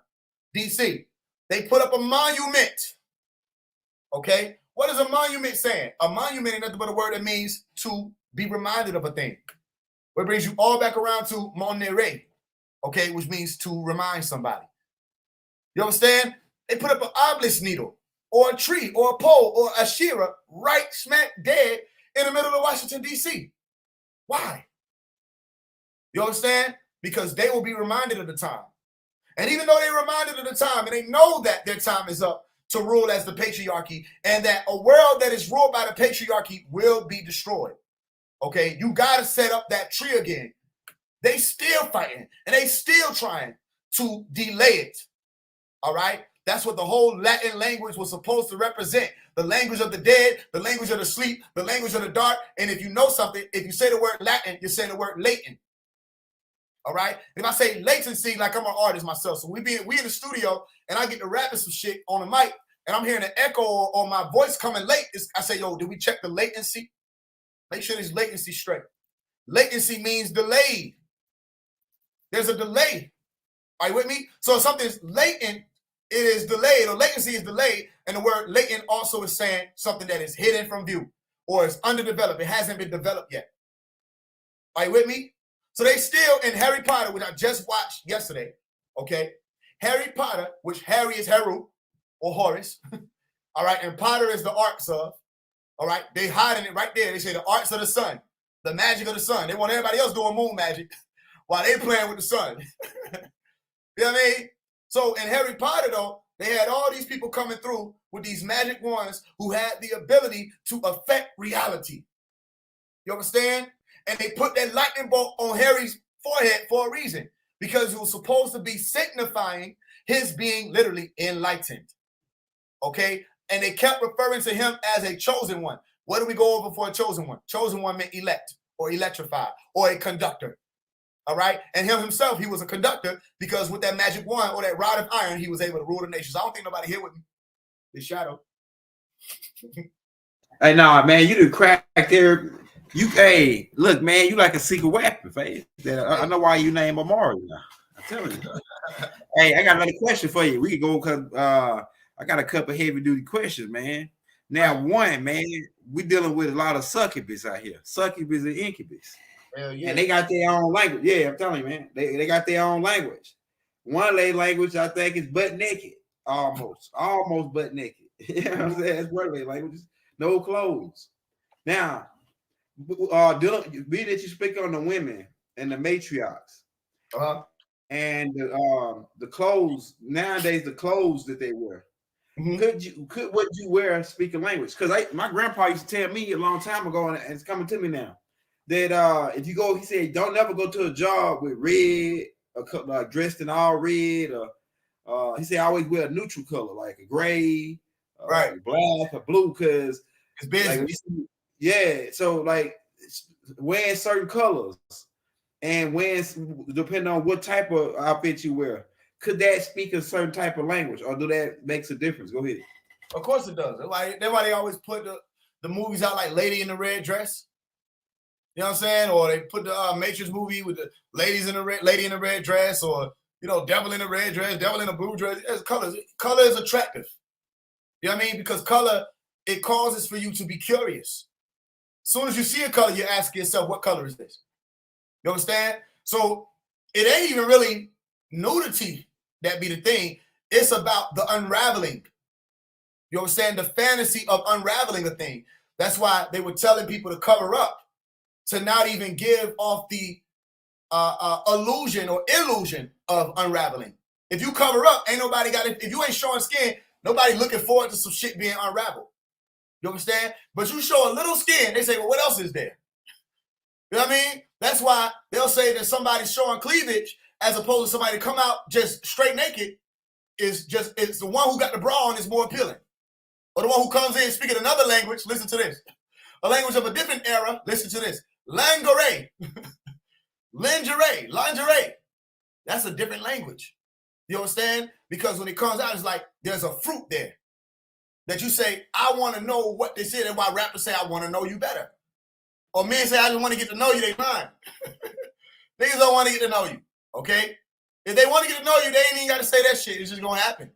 D.C. They put up a monument. Okay? What is a monument saying? A monument is nothing but a word that means to be reminded of a thing. It brings you all back around to monere, okay, which means to remind somebody. You understand? They put up an obelisk needle or a tree or a pole or a Asherah right smack dead in the middle of Washington, D.C. Why? You understand? Because they will be reminded of the time. And even though they're reminded of the time and they know that their time is up to rule as the patriarchy and that a world that is ruled by the patriarchy will be destroyed. Okay, you got to set up that tree again. They still fighting and they still trying to delay it. All right. That's what the whole Latin language was supposed to represent. The language of the dead, the language of the sleep, the language of the dark. And if you know something, if you say the word Latin, you're saying the word latent. All right. If I say latency, like I'm an artist myself, so we in the studio and I get to rapping some shit on the mic and I'm hearing an echo or my voice coming late. I say, yo, did we check the latency? Make sure this latency straight. Latency means delayed. There's a delay. Are you with me? So if something's latent, it is delayed, or latency is delayed, and the word latent also is saying something that is hidden from view or is underdeveloped. It hasn't been developed yet. Are you with me? So they still in Harry Potter, which I just watched yesterday, okay? Harry Potter, which Harry is Haru or Horus, all right, and Potter is the arts of, all right? They hiding it right there. They say the arts of the sun, the magic of the sun. They want everybody else doing moon magic while they playing with the sun. You know what I mean? So in Harry Potter, though, they had all these people coming through with these magic wands who had the ability to affect reality. You understand? And they put that lightning bolt on Harry's forehead for a reason, because it was supposed to be signifying his being literally enlightened. Okay? And they kept referring to him as a chosen one. What do we go over for a chosen one? Chosen one meant elect or electrified or a conductor. All right. And him himself, he was a conductor because with that magic wand or that rod of iron, he was able to rule the nations. I don't think nobody here with me. The shadow. Hey, nah, man, you done cracked there. Hey, look, man, you like a secret weapon, Faise. I know why you name Amari now. I'm telling you. Hey, I got another question for you. We can go because I got a couple heavy duty questions, man. Now, one, man, we dealing with a lot of succubus out here. Succubus and incubus. Hell yeah. And they got their own language. Yeah, I'm telling you, man. They got their own language. One of their language, I think, is butt naked. Almost butt naked. You know what I'm saying? That's one of their languages. No clothes. Now, being that you speak on the women and the matriarchs, and the clothes nowadays, the clothes that they wear. Mm-hmm. Could what you wear speak a language? Because my grandpa used to tell me a long time ago, and it's coming to me now, that if you go, he said, don't ever go to a job with red or dressed in all red, or he said always wear a neutral color like a gray, right, black or blue, because it's business. Like, so like wearing certain colors and depending on what type of outfit you wear, could that speak a certain type of language, or do that makes a difference? Go ahead. Of course it does. Like that's why they always put the movies out like Lady in the Red Dress. You know what I'm saying? Or they put the Matrix movie with the lady in the red dress, or devil in the red dress, devil in the blue dress. It's colors. Color is attractive. You know what I mean? Because color, it causes for you to be curious. As soon as you see a color, you ask yourself, what color is this? You understand? So it ain't even really nudity that be the thing. It's about the unraveling. You understand? The fantasy of unraveling a thing. That's why they were telling people to cover up, to not even give off the illusion or illusion of unraveling. If you cover up, ain't nobody got it. If you ain't showing skin, nobody looking forward to some shit being unraveled. You understand? But you show a little skin, they say, well, what else is there? You know what I mean? That's why they'll say that somebody's showing cleavage as opposed to somebody come out just straight naked. It's the one who got the bra on is more appealing. Or the one who comes in speaking another language, listen to this. A language of a different era, listen to this. Lingerie. Lingerie. That's a different language. You understand? Because when it comes out, it's like there's a fruit there that you say, I want to know what this is. And why rappers say, I want to know you better. Or men say, I just want to get to know you, they lying. Niggas don't want to get to know you, okay? If they want to get to know you, they ain't even got to say that shit. It's just going to happen.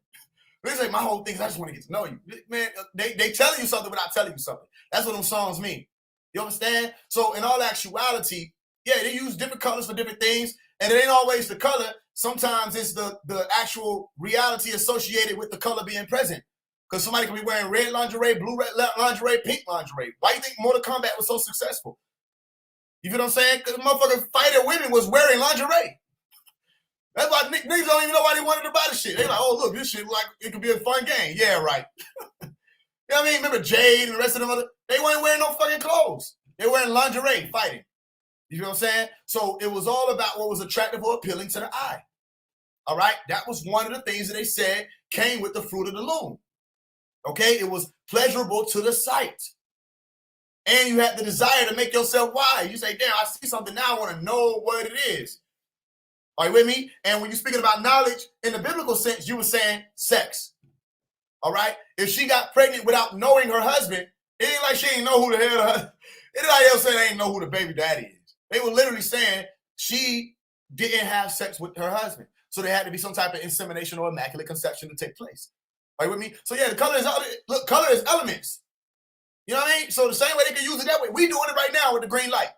They say, my whole thing is I just want to get to know you. Man, they telling you something without telling you something. That's what them songs mean. You understand? So in all actuality, yeah, they use different colors for different things, and it ain't always the color. Sometimes it's the actual reality associated with the color being present. Because somebody can be wearing red lingerie, blue lingerie, pink lingerie. Why do you think Mortal Kombat was so successful? You feel what I'm saying? Because motherfucking fighter women was wearing lingerie. That's why niggas don't even know why they wanted to buy the shit. They like, oh, look, this shit like it could be a fun game. Yeah, right. You know what I mean? Remember Jade and the rest of them they weren't wearing no fucking clothes. They were wearing lingerie fighting. You know what I'm saying? So it was all about what was attractive or appealing to the eye. All right? That was one of the things that they said came with the fruit of the loom. Okay, it was pleasurable to the sight. And you had the desire to make yourself wise. You say, damn, I see something now, I want to know what it is. Are you with me? And when you're speaking about knowledge in the biblical sense, you were saying sex. All right? If she got pregnant without knowing her husband, it ain't like she ain't know who the hell anybody else said they ain't know who the baby daddy is. They were literally saying she didn't have sex with her husband. So there had to be some type of insemination or immaculate conception to take place. Are you with me? So yeah, color is elements. You know what I mean? So the same way they can use it that way, we doing it right now with the green light.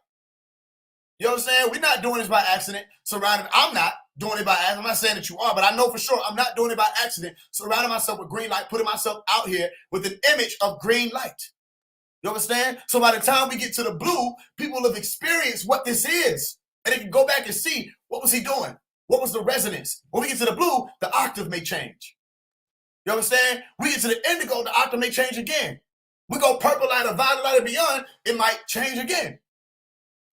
You know what I'm saying? We're not doing this by accident. I'm not doing it by accident. I'm not saying that you are, but I know for sure I'm not doing it by accident. Surrounding myself with green light, putting myself out here with an image of green light. You understand? So by the time we get to the blue, people have experienced what this is. And they can go back and see, what was he doing? What was the resonance? When we get to the blue, the octave may change. You understand? We get to the indigo, the octave may change again. We go purple light or violet light or beyond, it might change again.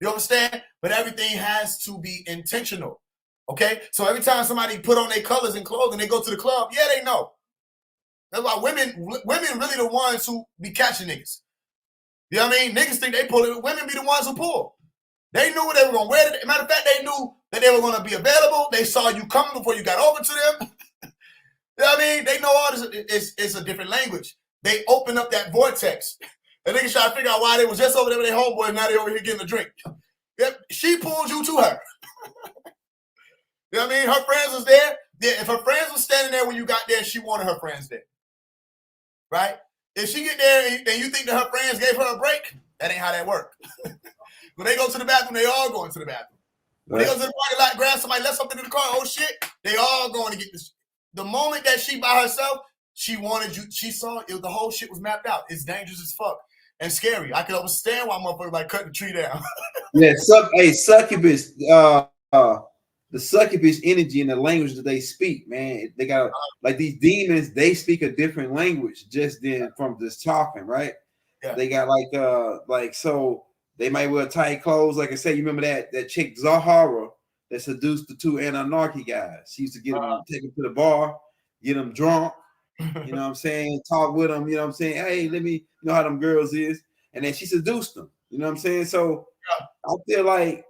You understand? But everything has to be intentional. Okay? So every time somebody put on their colors and clothes and they go to the club, yeah, they know. That's why women really the ones who be catching niggas. You know what I mean? Niggas think they pull it. Women be the ones who pull. They knew what they were going to wear. Matter of fact, they knew that they were going to be available. They saw you coming before you got over to them. You know what I mean? They know all this. It's a different language. They open up that vortex. And niggas try to figure out why they was just over there with their homeboy and now they over here getting a drink. Yep, she pulled you to her. You know what I mean? Her friends was there. Yeah, if her friends was standing there when you got there, she wanted her friends there. Right? If she get there and you think that her friends gave her a break, that ain't how that work. When they go to the bathroom, they all going to the bathroom. When they go to the parking lot, grab somebody, left something in the car, oh shit, they all going to get this. The moment that she by herself, she wanted you, she saw it, the whole shit was mapped out. It's dangerous as fuck and scary. I can understand why motherfuckers like cutting the tree down. Yeah, succubus, the succubus energy and the language that they speak, man, they got like these demons, they speak a different language just then from just talking, right? Yeah. They got like so they might wear tight clothes. Like I said, you remember that chick Zahara that seduced the two Anunnaki guys. She used to get them, take them to the bar, get them drunk, you know what I'm saying, talk with them, you know what I'm saying, hey, let me, you know how them girls is, and then she seduced them, you know what I'm saying? So I feel like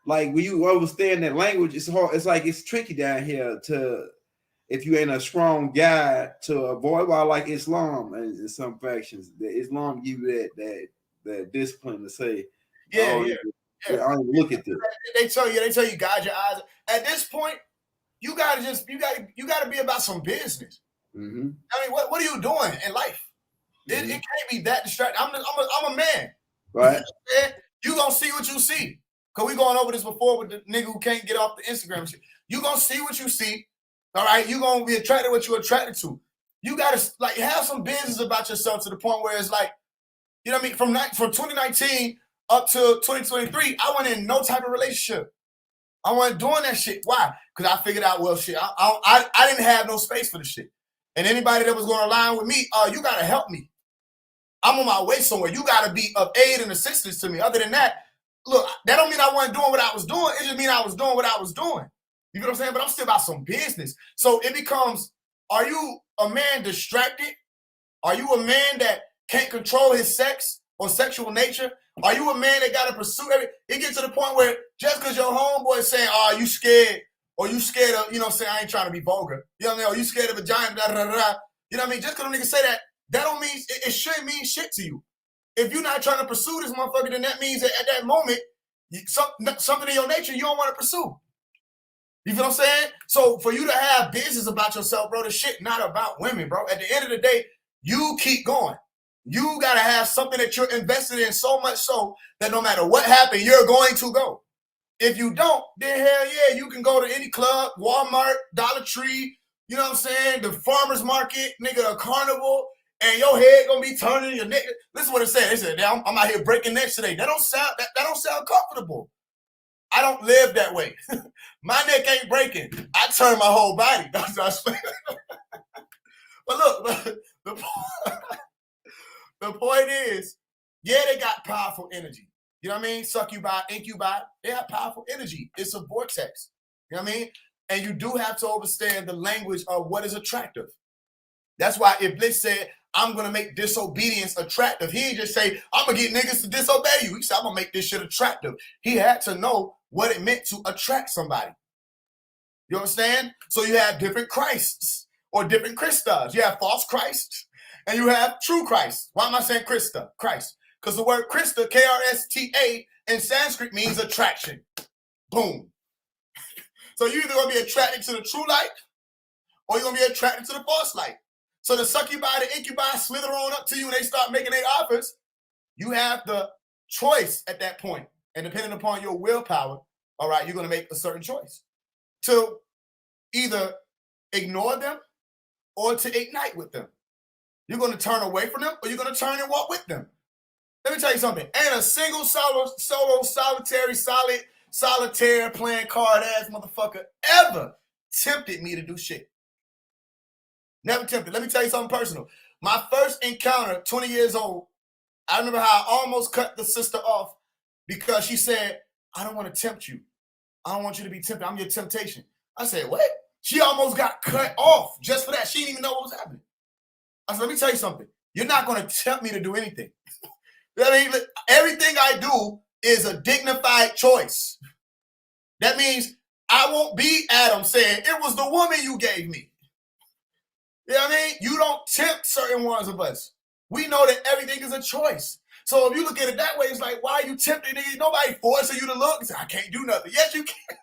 when you understand that language, it's hard. It's like it's tricky down here to, if you ain't a strong guy, to avoid. Why like Islam and in some factions, the Islam give you that discipline to say, I don't look at this. They tell you, guide your eyes. At this point, you gotta be about some business. Mm-hmm. I mean, what are you doing in life? Mm-hmm. It can't be that distracting. I'm a man, right? You gonna see what you see. Cause we going over this before with the nigga who can't get off the Instagram shit. You gonna see what you see, all right? You gonna be attracted to what you're attracted to. You gotta like have some business about yourself to the point where it's like, you know what I mean? From 2019 up to 2023, I wasn't in no type of relationship. I wasn't doing that shit. Why? Because I figured out, well, shit, I didn't have no space for the shit. And anybody that was going to align with me, you gotta help me. I'm on my way somewhere. You gotta be of aid and assistance to me. Other than that, look, that don't mean I wasn't doing what I was doing. It just mean I was doing what I was doing. You know what I'm saying? But I'm still about some business. So it becomes, are you a man distracted? Are you a man that can't control his sex or sexual nature? Are you a man that got to pursue everything? It gets to the point where just because your homeboy is saying, oh, you scared, or you scared of, you know what I'm saying, I ain't trying to be vulgar. You know what I mean? Or you scared of a giant, blah, blah, blah. You know what I mean? Just because them niggas say that, that don't mean, it shouldn't mean shit to you. If you're not trying to pursue this motherfucker, then that means that at that moment, something in your nature you don't want to pursue. You feel what I'm saying? So for you to have business about yourself, bro, the shit not about women, bro. At the end of the day, you keep going. You got to have something that you're invested in so much so that no matter what happens, you're going to go. If you don't, then hell yeah, you can go to any club, Walmart, Dollar Tree, you know what I'm saying, the farmer's market, nigga, a carnival, and your head gonna be turning, your neck. Listen what it said. They said, I'm out here breaking necks today. That don't sound comfortable. I don't live that way. My neck ain't breaking. I turn my whole body. That's what I'm saying. But look, the point is, yeah, they got powerful energy. You know what I mean? Succubi, incubi, they have powerful energy. It's a vortex. You know what I mean? And you do have to understand the language of what is attractive. That's why if Bliss said, I'm going to make disobedience attractive, he didn't just say, I'm going to get niggas to disobey you. He said, I'm going to make this shit attractive. He had to know what it meant to attract somebody. You understand? So you have different Christs or different Christas. You have false Christ and you have true Christ. Why am I saying Christa? Christ. Because the word Christa, K-R-S-T-A, in Sanskrit means attraction. Boom. So you're either going to be attracted to the true light or you're going to be attracted to the false light. So the succubi, the incubi slither on up to you and they start making their offers. You have the choice at that point. And depending upon your willpower, all right, you're going to make a certain choice to either ignore them or to ignite with them. You're going to turn away from them or you're going to turn and walk with them. Let me tell you something. Ain't a single solitaire playing card ass motherfucker ever tempted me to do shit. Never tempted. Let me tell you something personal. My first encounter, 20 years old, I remember how I almost cut the sister off because she said, I don't want to tempt you. I don't want you to be tempted. I'm your temptation. I said, what? She almost got cut off just for that. She didn't even know what was happening. I said, let me tell you something. You're not going to tempt me to do anything. I mean, everything I do is a dignified choice. That means I won't be Adam saying, it was the woman you gave me. You know what I mean? You don't tempt certain ones of us. We know that everything is a choice. So if you look at it that way, it's like, why are you tempting? Nobody forcing you to look and say, I can't do nothing. Yes, you can.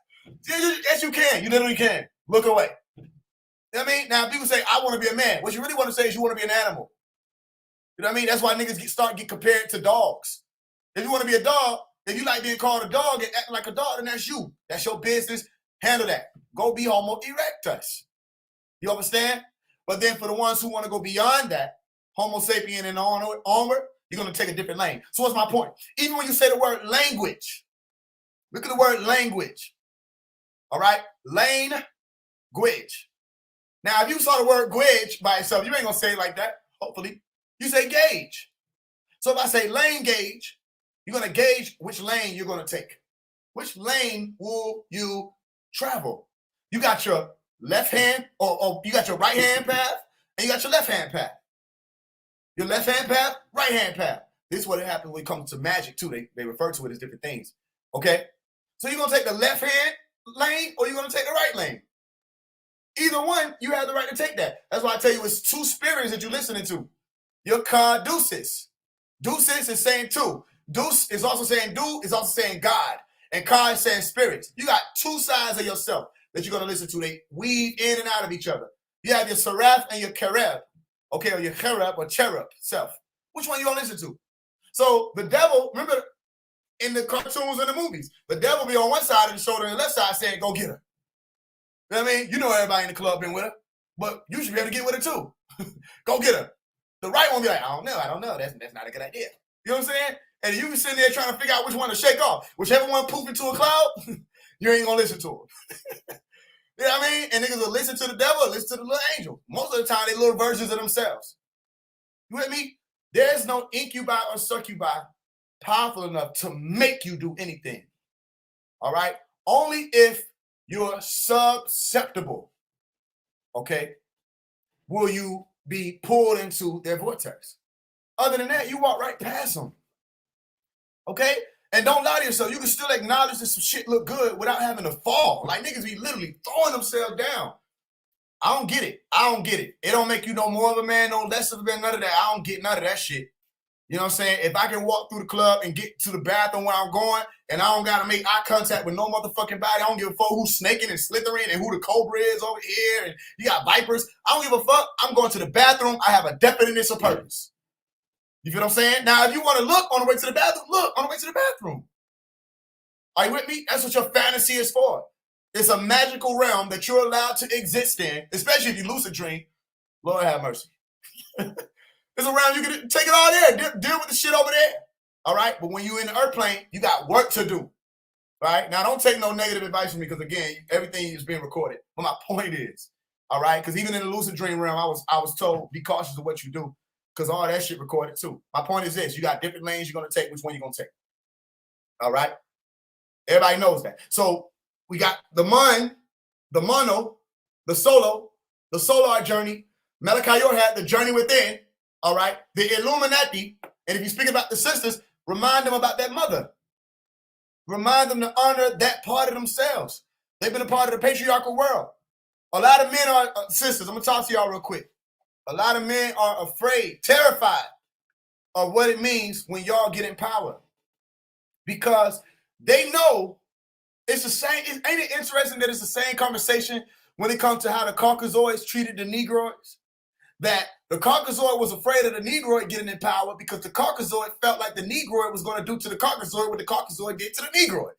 Yes, you can. You literally can. Look away. You know what I mean? Now, people say, I want to be a man. What you really want to say is you want to be an animal. You know what I mean? That's why niggas start getting compared to dogs. If you want to be a dog, if you like being called a dog and acting like a dog, then that's you. That's your business. Handle that. Go be Homo erectus. You understand? But then for the ones who want to go beyond that, Homo sapien and onward, you're going to take a different lane. So what's my point? Even when you say the word language, look at the word language. All right? Lane-guage. Now, if you saw the word guage by itself, you ain't going to say it like that, hopefully. You say gauge. So if I say lane gauge, you're going to gauge which lane you're going to take. Which lane will you travel? You got your left hand, or you got your right hand path, and you got your left hand path. Your left hand path, right hand path. This is what happens when it comes to magic too. They refer to it as different things. Okay? So you're going to take the left hand lane or you're going to take the right lane. Either one, you have the right to take that. That's why I tell you it's two spirits that you're listening to. Your Caduceus. Deuces is saying two. Deuce is also saying do, is also saying God. And Ka is saying spirits. You got two sides of yourself that you're going to listen to. They weave in and out of each other. You have your Seraph and your Cherub. Okay, or your Cherub or Cherub self. Which one you going to listen to? So the devil, remember in the cartoons and the movies, the devil be on one side of the shoulder and the left side saying, go get her. You know what I mean? You know everybody in the club been with her, but you should be able to get with her too. Go get her. The right one be like, I don't know. That's not a good idea. You know what I'm saying? And you be sitting there trying to figure out which one to shake off. Whichever one poof into a cloud, you ain't gonna listen to him. You know what I mean? And niggas will listen to the devil or listen to the little angel. Most of the time, they little versions of themselves. You with me? There's no incubi or succubi powerful enough to make you do anything. All right? Only if you're susceptible, okay, will you be pulled into their vortex. Other than that, you walk right past them. Okay? And don't lie to yourself. You can still acknowledge that some shit look good without having to fall. Like niggas be literally throwing themselves down. I don't get it. It don't make you no more of a man, no less of a man, none of that. I don't get none of that shit. You know what I'm saying? If I can walk through the club and get to the bathroom where I'm going and I don't got to make eye contact with no motherfucking body, I don't give a fuck who's snaking and slithering and who the cobra is over here and you got vipers. I don't give a fuck. I'm going to the bathroom. I have a definiteness of purpose. You feel what I'm saying? Now, if you want to look on the way to the bathroom, look on the way to the bathroom. Are you with me? That's what your fantasy is for. It's a magical realm that you're allowed to exist in, especially if you lucid dream. Lord have mercy. It's a realm you can take it all there. Deal with the shit over there. All right? But when you're in the airplane, you got work to do. Right? Now, don't take no negative advice from me because, again, everything is being recorded. But my point is, all right? Because even in the lucid dream realm, I was told, be cautious of what you do. Because all that shit recorded too. My point is this. You got different lanes you're going to take. Which one you're going to take? All right? Everybody knows that. So we got the Mun the mono, the solo, the solar journey. Malachi had the journey within, all right? The Illuminati, and if you speak about the sisters, remind them about that mother. Remind them to honor that part of themselves. They've been a part of the patriarchal world. A lot of men are, sisters, I'm going to talk to y'all real quick. A lot of men are afraid, terrified of what it means when y'all get in power. Because they know it's the same. Ain't it interesting that it's the same conversation when it comes to how the Caucasoids treated the Negroids? That the Caucasoid was afraid of the Negroid getting in power because the Caucasoid felt like the Negroid was going to do to the Caucasoid what the Caucasoid did to the Negroid.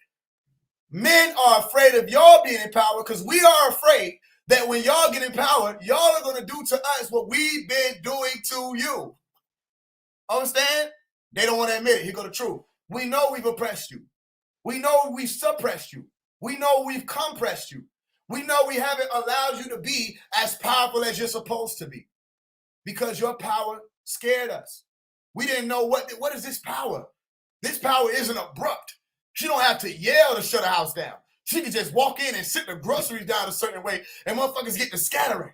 Men are afraid of y'all being in power because we are afraid that when y'all get in power, y'all are going to do to us what we've been doing to you. Understand? They don't want to admit it. Here go the truth. We know we've oppressed you. We know we've suppressed you. We know we've compressed you. We know we haven't allowed you to be as powerful as you're supposed to be because your power scared us. We didn't know what is this power? This power isn't abrupt. She don't have to yell to shut a house down. She can just walk in and sit the groceries down a certain way and motherfuckers get to scattering.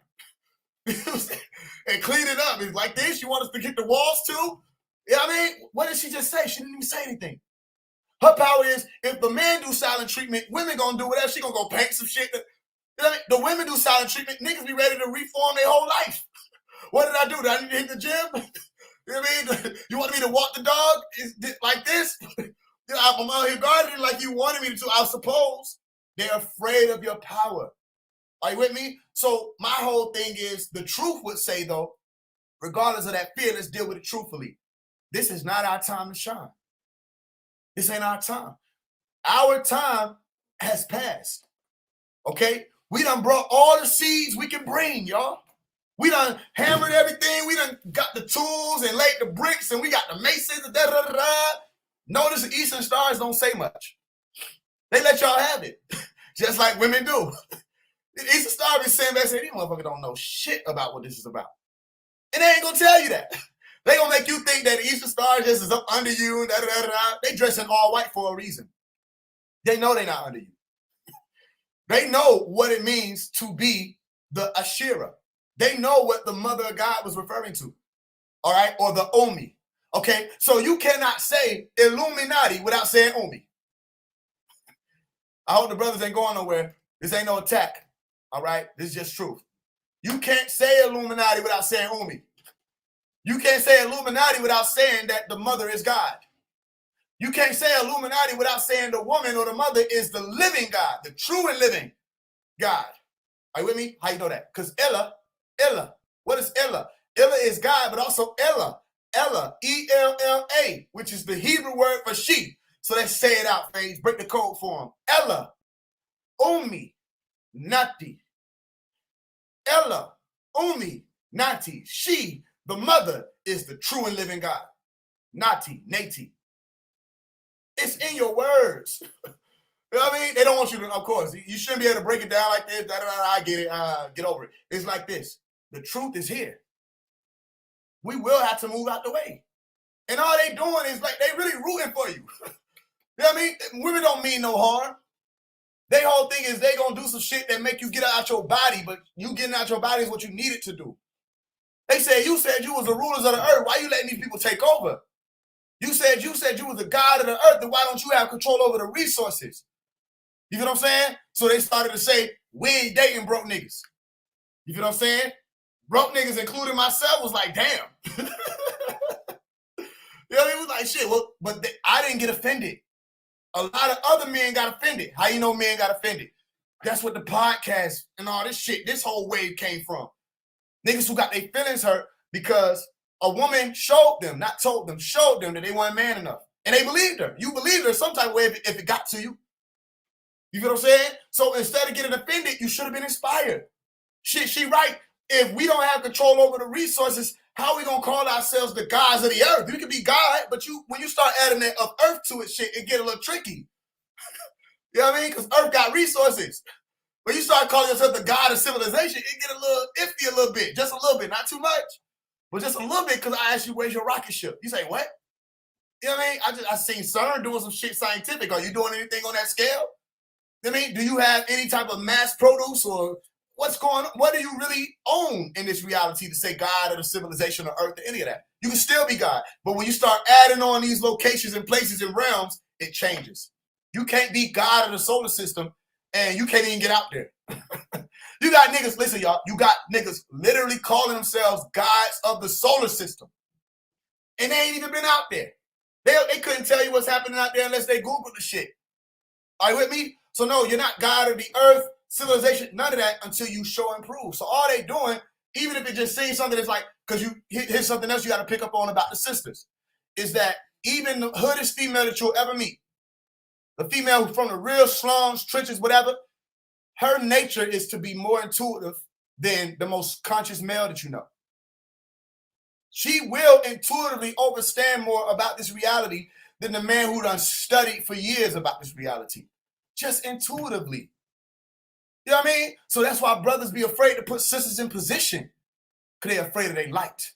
And clean it up. It's like this. You want us to get the walls too? Yeah, I mean, what did she just say? She didn't even say anything. Her power is if the men do silent treatment, women gonna do whatever. She gonna go paint some shit. You know what I mean? The women do silent treatment. Niggas be ready to reform their whole life. What did I do? Did I need to hit the gym? You know what I mean? You want me to walk the dog like this? I'm out here gardening like you wanted me to, I suppose. They're afraid of your power. Are you with me? So my whole thing is the truth would say, though, regardless of that fear, let's deal with it truthfully. This is not our time to shine. This ain't our time. Our time has passed. Okay? We done brought all the seeds we can bring, y'all. We done hammered everything. We done got the tools and laid the bricks and we got the masons and da-da-da-da. Notice the Eastern Stars don't say much. They let y'all have it, just like women do. The Eastern Star been saying back, these motherfuckers don't know shit about what this is about. And they ain't gonna tell you that. They gonna make you think that the Eastern Star just is up under you and da-da-da-da. They dressing all white for a reason. They know they're not under you. They know what it means to be the Asherah. They know what the mother of God was referring to, all right, or the Omi. Okay, so you cannot say Illuminati without saying Omi. I hope the brothers ain't going nowhere. This ain't no attack, all right? This is just truth. You can't say Illuminati without saying Omi. You can't say Illuminati without saying that the mother is God. You can't say Illuminati without saying the woman or the mother is the living God, the true and living God. Are you with me? How you know that? Because Ella, what is Ella? Ella is God, but also Ella, E-L-L-A, which is the Hebrew word for she. So let's say it out, Faise. Break the code for them. Ella, Umi, Nati. Ella, Umi, Nati. She, the mother, is the true and living God. Nati, Nati. It's in your words. You know what I mean? They don't want you to, of course. You shouldn't be able to break it down like this. I get it. Get over it. It's like this. The truth is here. We will have to move out the way. And all they doing is like, they really rooting for you. You know what I mean? Women don't mean no harm. Their whole thing is they gonna do some shit that make you get out your body, but you getting out your body is what you needed to do. They said you was the rulers of the earth. Why you letting these people take over? You said you was the God of the earth, then why don't you have control over the resources? You know what I'm saying? So they started to say, we ain't dating broke niggas. You know what I'm saying? Broke niggas, including myself, was like, damn. You know what I mean? It was like, shit, well, but I didn't get offended. A lot of other men got offended. How you know men got offended? That's what the podcast and all this shit, this whole wave came from. Niggas who got their feelings hurt because a woman showed them, not told them, showed them that they weren't man enough. And they believed her. You believed her some type of way if it got to you. You feel what I'm saying? So instead of getting offended, you should have been inspired. She right. If we don't have control over the resources, how are we going to call ourselves the gods of the earth? We could be God, but when you start adding that of earth to it, shit, it get a little tricky. You know what I mean? Because earth got resources. When you start calling yourself the god of civilization, it get a little iffy a little bit. Just a little bit, not too much. But just a little bit because I asked you, where's your rocket ship? You say, what? You know what I mean? I seen CERN doing some shit scientific. Are you doing anything on that scale? I mean, do you have any type of mass produce or what's going on? What do you really own in this reality to say God or the civilization or earth or any of that? You can still be God. But when you start adding on these locations and places and realms, it changes. You can't be God of the solar system and you can't even get out there. You got niggas, listen, y'all, you got niggas literally calling themselves gods of the solar system. And they ain't even been out there. They couldn't tell you what's happening out there unless they Googled the shit. Are you with me? So no, you're not God of the earth, civilization, none of that until you show and prove. So all they doing, even if it just saying something that's like, because you here's something else you got to pick up on about the sisters, is that even the hoodest female that you'll ever meet, the female from the real slums, trenches, whatever, her nature is to be more intuitive than the most conscious male that you know. She will intuitively understand more about this reality than the man who done studied for years about this reality. Just intuitively. You know what I mean? So that's why brothers be afraid to put sisters in position, because they're afraid of their light.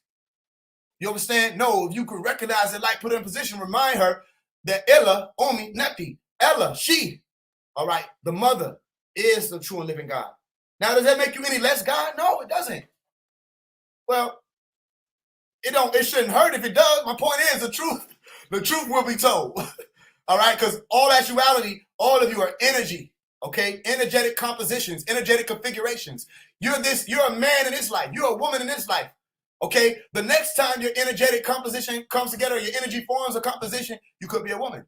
You understand? No, if you could recognize that light, put her in position, remind her that Ella, Omi, Nepi, Ella, she, all right, the mother is the true and living God. Now, does that make you any less God? No, it doesn't. Well, it shouldn't hurt if it does. My point is the truth will be told. All right, because all actuality, all of you are energy, okay? Energetic compositions, energetic configurations. You're a man in this life. You're a woman in this life, okay? The next time your energetic composition comes together, your energy forms a composition, you could be a woman.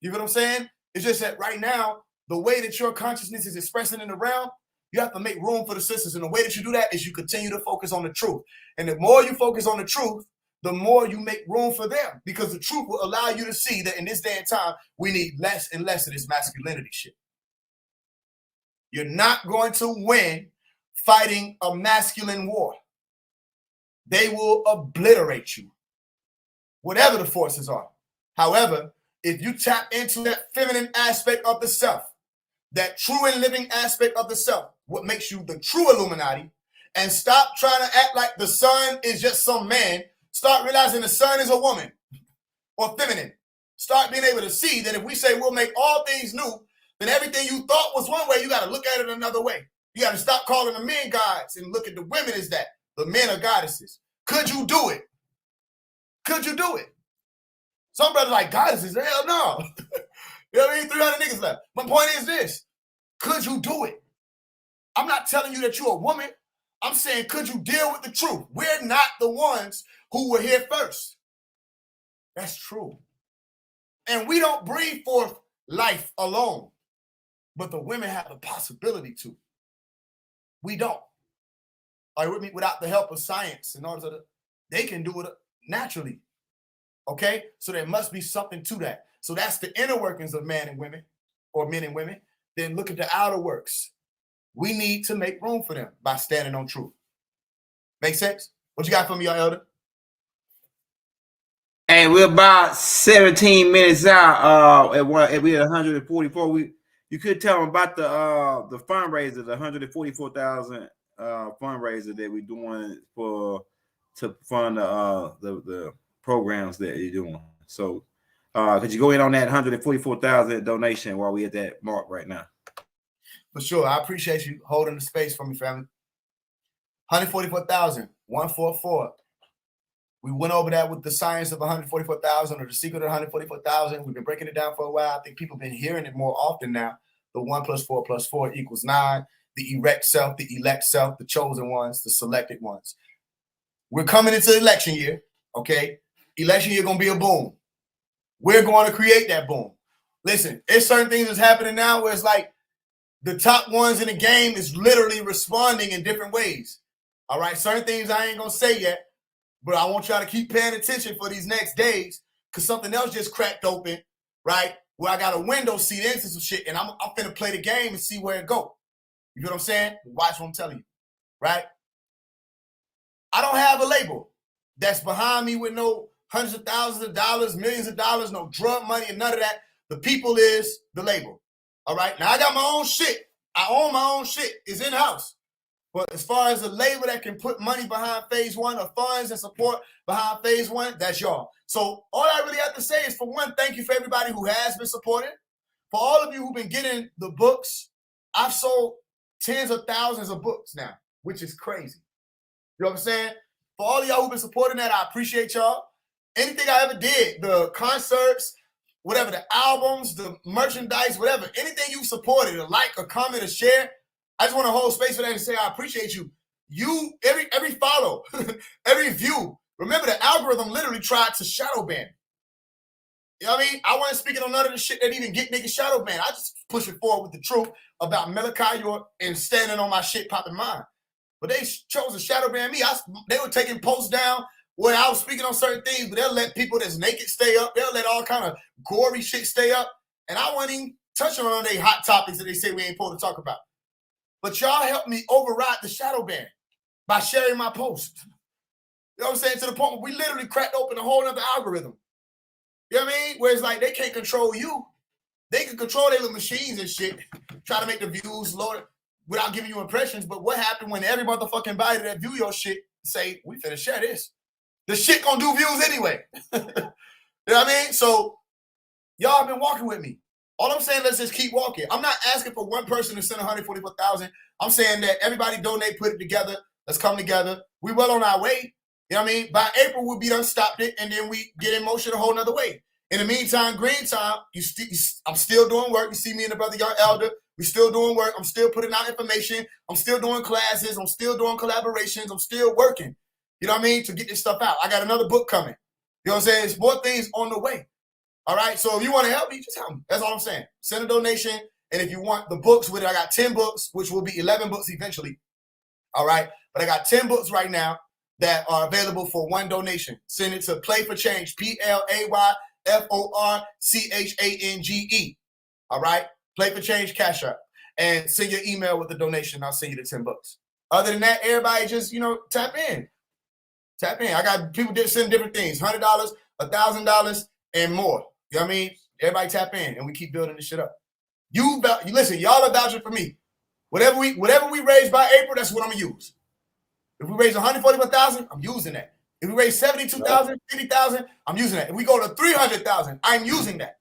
You know what I'm saying? It's just that right now, the way that your consciousness is expressing in the realm, you have to make room for the sisters. And the way that you do that is you continue to focus on the truth. And the more you focus on the truth, the more you make room for them. Because the truth will allow you to see that in this day and time, we need less and less of this masculinity shit. You're not going to win fighting a masculine war. They will obliterate you, whatever the forces are. However, if you tap into that feminine aspect of the self, that true and living aspect of the self, what makes you the true Illuminati, and stop trying to act like the sun is just some man. Start realizing the sun is a woman or feminine. Start being able to see that if we say we'll make all things new, then everything you thought was one way, you got to look at it another way. You got to stop calling the men gods and look at the women as that. The men are goddesses. Could you do it? Could you do it? Some brothers like goddesses. Hell no. You know what I mean? 300 niggas left. My point is this. Could you do it? I'm not telling you that you're a woman. I'm saying, could you deal with the truth? We're not the ones who were here first. That's true. And we don't breathe forth life alone. But the women have the possibility to. We don't. Are you with me? Without the help of science and all this other, they can do it naturally. Okay? So there must be something to that. So that's the inner workings of man and women, or men and women. Then look at the outer works. We need to make room for them by standing on truth. Make sense? What you got for me, y'all, Elder? Hey, we're about 17 minutes out. We're at 144. You could tell them about the fundraiser, the 144,000 fundraiser that we're doing to fund the programs that you're doing. So could you go in on that 144,000 donation while we at that mark right now? For sure. I appreciate you holding the space for me, family. 144,000, 144. We went over that with the science of 144,000 or the secret of 144,000. We've been breaking it down for a while. I think people have been hearing it more often now. The 1 + 4 + 4 = 9. The erect self, the elect self, the chosen ones, the selected ones. We're coming into election year, okay? Election year going to be a boom. We're going to create that boom. Listen, there's certain things that's happening now where it's like the top ones in the game is literally responding in different ways. All right, certain things I ain't going to say yet, but I want y'all to keep paying attention for these next days because something else just cracked open, right? Where I got a window seat into some shit, and I'm finna play the game and see where it go. You know what I'm saying? Watch what I'm telling you, right? I don't have a label that's behind me with no hundreds of thousands of dollars, millions of dollars, no drug money and none of that. The people is the label. All right. Now I got my own shit. I own my own shit. It's in-house. But as far as a label that can put money behind Phase One or funds and support behind Phase One, that's y'all. So all I really have to say is, for one, thank you for everybody who has been supporting. for all of you who've been getting the books, I've sold tens of thousands of books now, which is crazy. You know what I'm saying? For all of y'all who've been supporting that, I appreciate y'all. Anything I ever did, the concerts, whatever, the albums, the merchandise, whatever, anything you supported, a like, a comment, a share, I just want to hold space for that and say I appreciate you. You, every follow, every view. Remember, the algorithm literally tried to shadow ban. You know what I mean? I wasn't speaking on none of the shit that even get niggas shadow banned. I just push it forward with the truth about Malachi York and standing on my shit popping mine. But they chose to shadow ban me. They were taking posts down where I was speaking on certain things, but they'll let people that's naked stay up. They'll let all kind of gory shit stay up. And I wasn't even touching on their hot topics that they say we ain't supposed to talk about. But y'all helped me override the shadow ban by sharing my post. You know what I'm saying? To the point where we literally cracked open a whole other algorithm. You know what I mean? Where it's like they can't control you. They can control their little machines and shit, try to make the views lower without giving you impressions. But what happened when every motherfucking body that view your shit say, we finna share this? The shit gonna do views anyway. You know what I mean? So y'all have been walking with me. All I'm saying, let's just keep walking. I'm not asking for one person to send 144,000. I'm saying that everybody donate, put it together. Let's come together. We well on our way. You know what I mean? By April, we'll be done, stopped it, and then we get in motion a whole nother way. In the meantime, green time, I'm still doing work. You see me and the brother Young Elder. We still doing work. I'm still putting out information. I'm still doing classes. I'm still doing collaborations. I'm still working. You know what I mean? To get this stuff out. I got another book coming. You know what I'm saying? There's more things on the way. All right? So if you want to help me, just help me. That's all I'm saying. Send a donation. And if you want the books with it, I got 10 books, which will be 11 books eventually. All right? But I got 10 books right now that are available for one donation. Send it to Play for Change, PlayForChange. All right? Play for Change, Cash App. And send your email with the donation. I'll send you the 10 books. Other than that, everybody just, tap in. Tap in. I got people that send different things. $100, $1,000, and more. You know what I mean? Everybody tap in, and we keep building this shit up. You listen, y'all are vouching for me. Whatever we raise by April, that's what I'm going to use. If we raise 141,000, I'm using that. If we raise 72,000, 50,000, I'm using that. If we go to 300,000, I'm using that.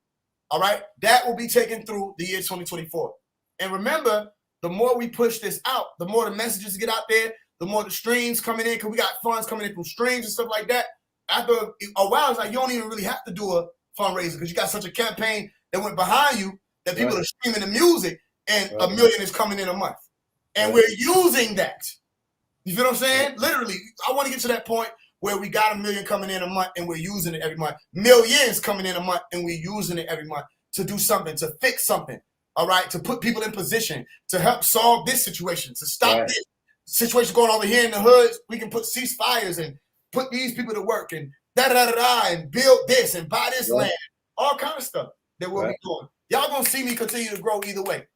All right? That will be taken through the year 2024. And remember, the more we push this out, the more the messages get out there, the more the streams coming in, because we got funds coming in from streams and stuff like that. After a while, it's like you don't even really have to do a fundraiser because you got such a campaign that went behind you that people are streaming the music and $1 million is coming in a month. And we're using that. You feel what I'm saying? Literally, I want to get to that point where we got $1 million coming in a month and we're using it every month. Millions coming in a month and we're using it every month to do something, to fix something. All right, to put people in position to help solve this situation, to stop this situation going over here in the hood. We can put ceasefires and put these people to work and and build this and buy this land, all kind of stuff that we'll be doing. Y'all gonna see me continue to grow either way.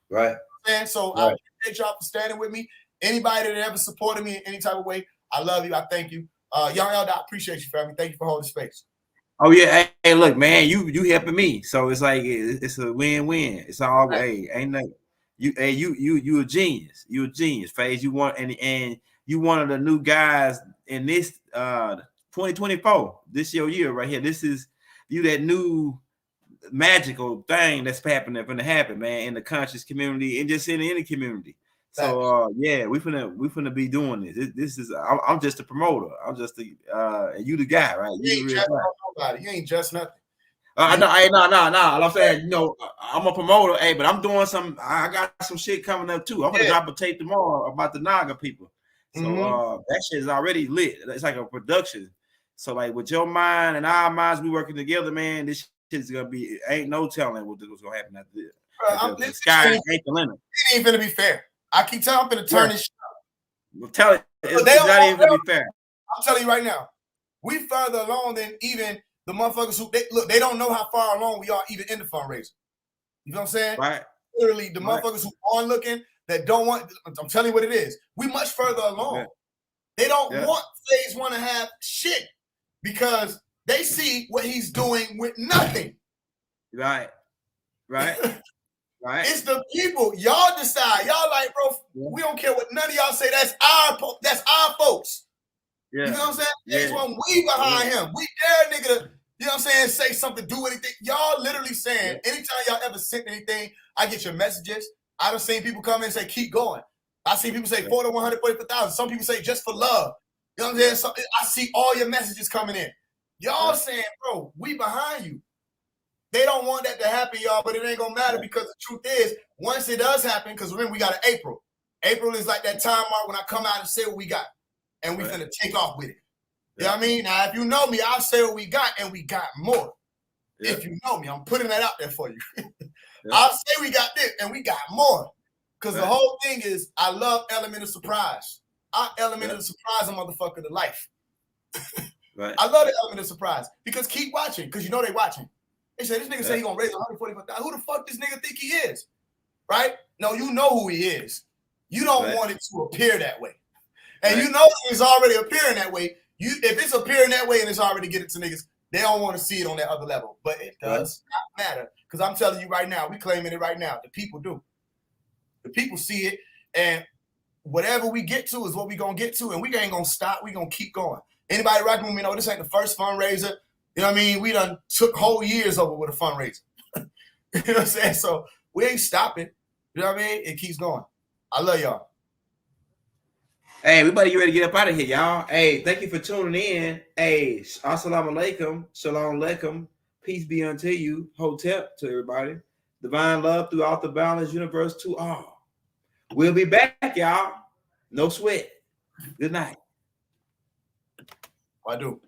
Right. And so I appreciate y'all for standing with me. Anybody that ever supported me in any type of way, I love you. I thank you. Young Elder, I appreciate you, family. Thank you for holding space. Oh yeah, hey, look, man, you helping me, so it's like it's a win-win. It's all ain't nothing. You a genius. You a genius, Faise. You want and you one of the new guys in this 2024. This your year right here. This is you that new magical thing that's happening, going to happen, man, in the conscious community and just in any community. So yeah, we finna be doing this. This is I'm just a promoter. I'm just the you the guy, right? You ain't just nothing. No. All I'm saying, I'm a promoter, but I'm doing some. I got some shit coming up too. I'm gonna drop a tape tomorrow about the Naga people. So that shit is already lit. It's like a production. So like with your mind and our minds, we working together, man. This shit is gonna be. Ain't no telling what's gonna happen after this. The sky ain't the limit. It ain't gonna be fair. I keep telling I'm gonna turn this shit up. Well, tell it. It's not even gonna be fair. I'm telling you right now, we further along than even the motherfuckers who they don't know how far along we are even in the fundraiser. You know what I'm saying? Right. Literally, the motherfuckers who are looking that don't want. I'm telling you what it is. We much further along. Yeah. They don't want Faise One to have shit because they see what he's doing with nothing. Right. Right. Right. It's the people. Y'all decide. Y'all like, bro, we don't care what none of y'all say. That's our folks. Yeah. You know what I'm saying? Faise One, we behind him. We dare nigga to, you You know what I'm saying? Say something, do anything. Y'all literally saying, anytime y'all ever sent anything, I get your messages. I done seen people come in and say, keep going. I see people say 40, 100, 40 for 1,000. Some people say just for love. You know what I'm saying? So I see all your messages coming in. Y'all saying, bro, we behind you. They don't want that to happen, y'all, but it ain't gonna matter because the truth is, once it does happen, because remember, we got an April. April is like that time mark when I come out and say what we got. And we finna take off with it. You know what I mean? Now, if you know me, I'll say what we got, and we got more. If you know me, I'm putting that out there for you. I'll say we got this, and we got more. Because the whole thing is, I love element of surprise. I element of surprise a motherfucker to life. I love the element of surprise. Because keep watching, because you know they watching. They say, this nigga say he gonna raise 145,000. Who the fuck this nigga think he is? Right? No, you know who he is. You don't want it to appear that way. And you know it's already appearing that way. If it's appearing that way and it's already getting to niggas, they don't want to see it on that other level. But it does not matter. Because I'm telling you right now, we claiming it right now. The people do. The people see it. And whatever we get to is what we gonna get to. And we ain't gonna stop. We gonna keep going. Anybody rocking with me know this ain't the first fundraiser. You know what I mean? We done took whole years over with a fundraiser. You know what I'm saying? So we ain't stopping. You know what I mean? It keeps going. I love y'all. Hey, everybody, you ready to get up out of here, y'all? Hey, thank you for tuning in. Hey, assalamu alaikum, shalom alaikum, peace be unto you, hotep to everybody. Divine love throughout the balanced universe to all. We'll be back, y'all. No sweat. Good night. I do.